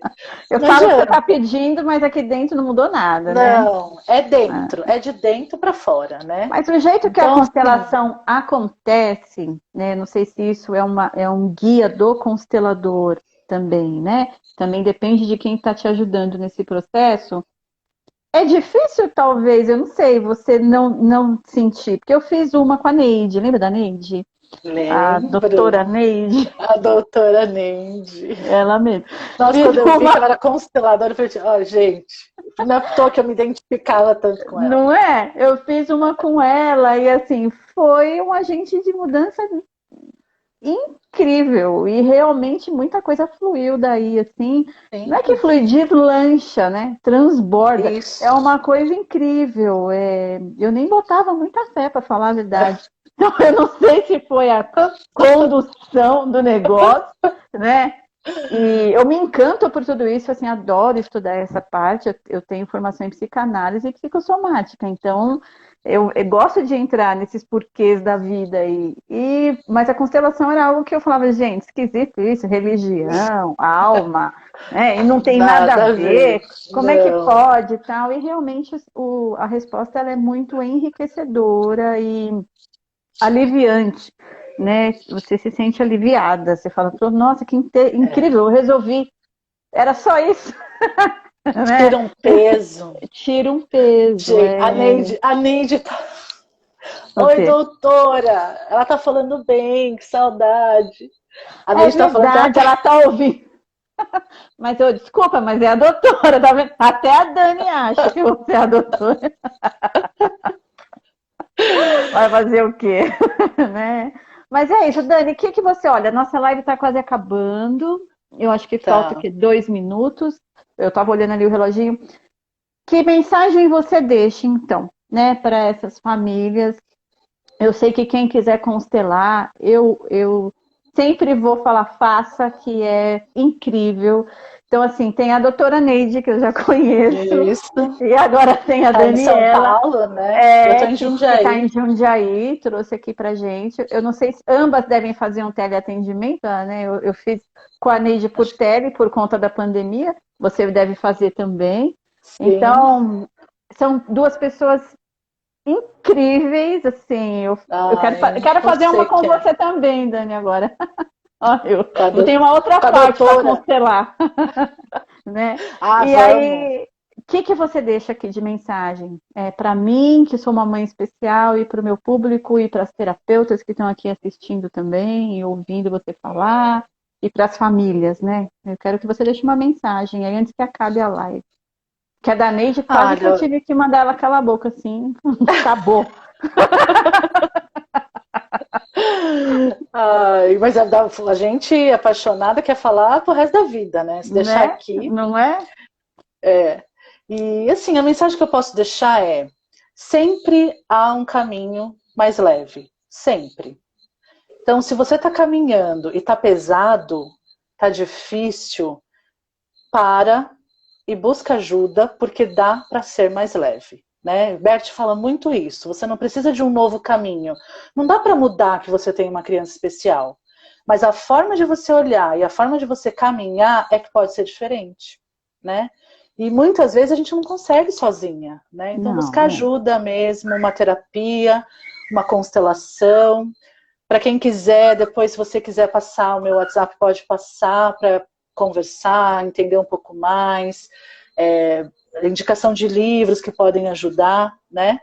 Eu Não falo o que você adianta. está pedindo, mas aqui dentro não mudou nada, né? Não, é dentro, é de dentro para fora, né? Mas o jeito que a Então, assim, constelação acontece, né? Não sei se isso é um guia do constelador também, né? Também depende de quem está te ajudando nesse processo. É difícil, talvez, eu não sei, você não sentir. Porque eu fiz uma com a Neide, lembra da Neide? A lembro, doutora Neide, a doutora Neide. ela mesma. Nossa, Fiz quando eu vi que uma, ela era consteladora, eu falei, ó, gente, não é à toa que eu me identificava tanto com ela. não é? Eu fiz uma com ela e assim, foi um agente de mudança incrível e realmente muita coisa fluiu daí, assim. Não é que Sim, flui, deslancha, né? Transborda. É isso. uma coisa incrível. Eu nem botava muita fé, para falar a verdade. Então, eu não sei se foi a condução do negócio, né? E eu me encanto por tudo isso, assim, adoro estudar essa parte. Eu tenho formação em psicanálise e psicossomática, então eu gosto de entrar nesses porquês da vida mas a constelação era algo que eu falava, gente, esquisito isso, religião, alma, né? E não tem nada a Nada a ver. ver, como é que Não. pode e tal? E realmente a resposta ela é muito enriquecedora e aliviante, né? Você se sente aliviada, você fala, nossa, que É. incrível, eu resolvi, era só isso, né? Tira um peso. Tira um peso, Gente, a Neide tá... o Oi, quê? doutora. Ela tá falando bem, que saudade. A É Neide tá falando que ela verdade, tá... ela tá ouvindo. Mas eu, desculpa, mas é a doutora, tá vendo? Até a Dani acha que você é a doutora. Vai fazer o quê? Né? Mas é isso, Dani, o que, que você olha? Nossa live está quase acabando. Eu acho que falta Tá. aqui 2 minutos. Eu estava olhando ali o reloginho. Que mensagem você deixa, então, né, para essas famílias? Eu sei que quem quiser constelar, eu sempre vou falar, faça, que é incrível. Então, assim, tem a doutora Neide, que eu já conheço, Isso. e agora tem a Tá em São Daniela, Paulo, né? Eu tô em que está em Jundiaí. Jundiaí, trouxe aqui pra gente. Eu não sei se ambas devem fazer um teleatendimento, né? Eu fiz com a Neide por tele, por conta da pandemia. Você deve fazer também. Sim. Então, são duas pessoas incríveis, assim. Eu Ai, quero fazer uma você com quer. você também, Dani, agora. Ó, Com a, eu do... tenho uma outra Com a parte para doutora. constelar, né? Ah, E vamos. aí, o que, que você deixa aqui de mensagem? Para mim, que sou uma mãe especial, e para o meu público, e para as terapeutas que estão aqui assistindo também, e ouvindo você falar, e para as famílias, né? Eu quero que você deixe uma mensagem aí antes que acabe a live. Que a da Neide, quase que eu Olha, tive que mandar ela calar a boca, assim. Acabou. ai, mas a gente apaixonada quer falar pro resto da vida, né? Se deixar Né? aqui. Não é? É. E assim, a mensagem que eu posso deixar é: sempre há um caminho mais leve. Sempre. Então, se você está caminhando e está pesado, está difícil, para e busca ajuda, porque dá para ser mais leve. Né? Bert fala muito isso. Você não precisa de um novo caminho. Não dá para mudar que você tem uma criança especial. Mas a forma de você olhar e a forma de você caminhar é que pode ser diferente. Né? E muitas vezes a gente não consegue sozinha. Né? Então, buscar Não, é. ajuda mesmo, uma terapia, uma constelação. Para quem quiser, depois, se você quiser passar o meu WhatsApp, pode passar para conversar, entender um pouco mais, indicação de livros que podem ajudar, né?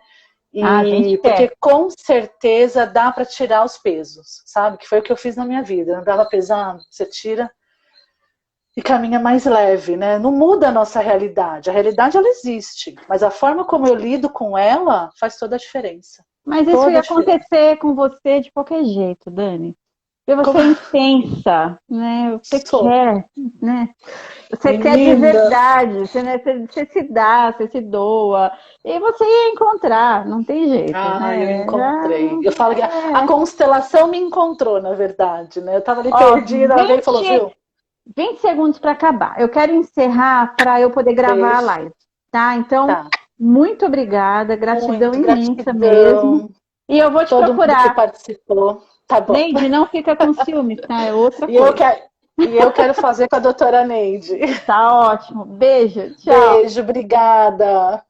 Ah, a gente E quer. porque com certeza dá para tirar os pesos, sabe? Que foi o que eu fiz na minha vida. Eu andava pesado, você tira e caminha mais leve, né? Não muda a nossa realidade. A realidade ela existe, mas a forma como eu lido com ela faz toda a diferença. Mas isso Toda ia a diferença. acontecer com você de qualquer jeito, Dani. Porque você Como... é intensa, né? Você Sou. quer, né? Você quer de Menina, verdade, você se dá, você se doa. E você ia encontrar, não tem jeito, ah, eu né? encontrei. Eu falo que a É. constelação me encontrou, na verdade, né? Eu tava ali Ó, perdida, ela veio e falou, viu? 20 segundos para acabar. Eu quero encerrar para eu poder gravar a Deixa. live, tá? Então, Tá. muito obrigada, gratidão Muito imensa mesmo. gratidão. E eu vou te Todo mundo que procurar. participou. Tá bom. Neide, não fica com ciúme, tá? É outra E eu coisa. quero, e eu quero fazer com a doutora Neide. Tá ótimo. Beijo, tchau. Beijo, obrigada.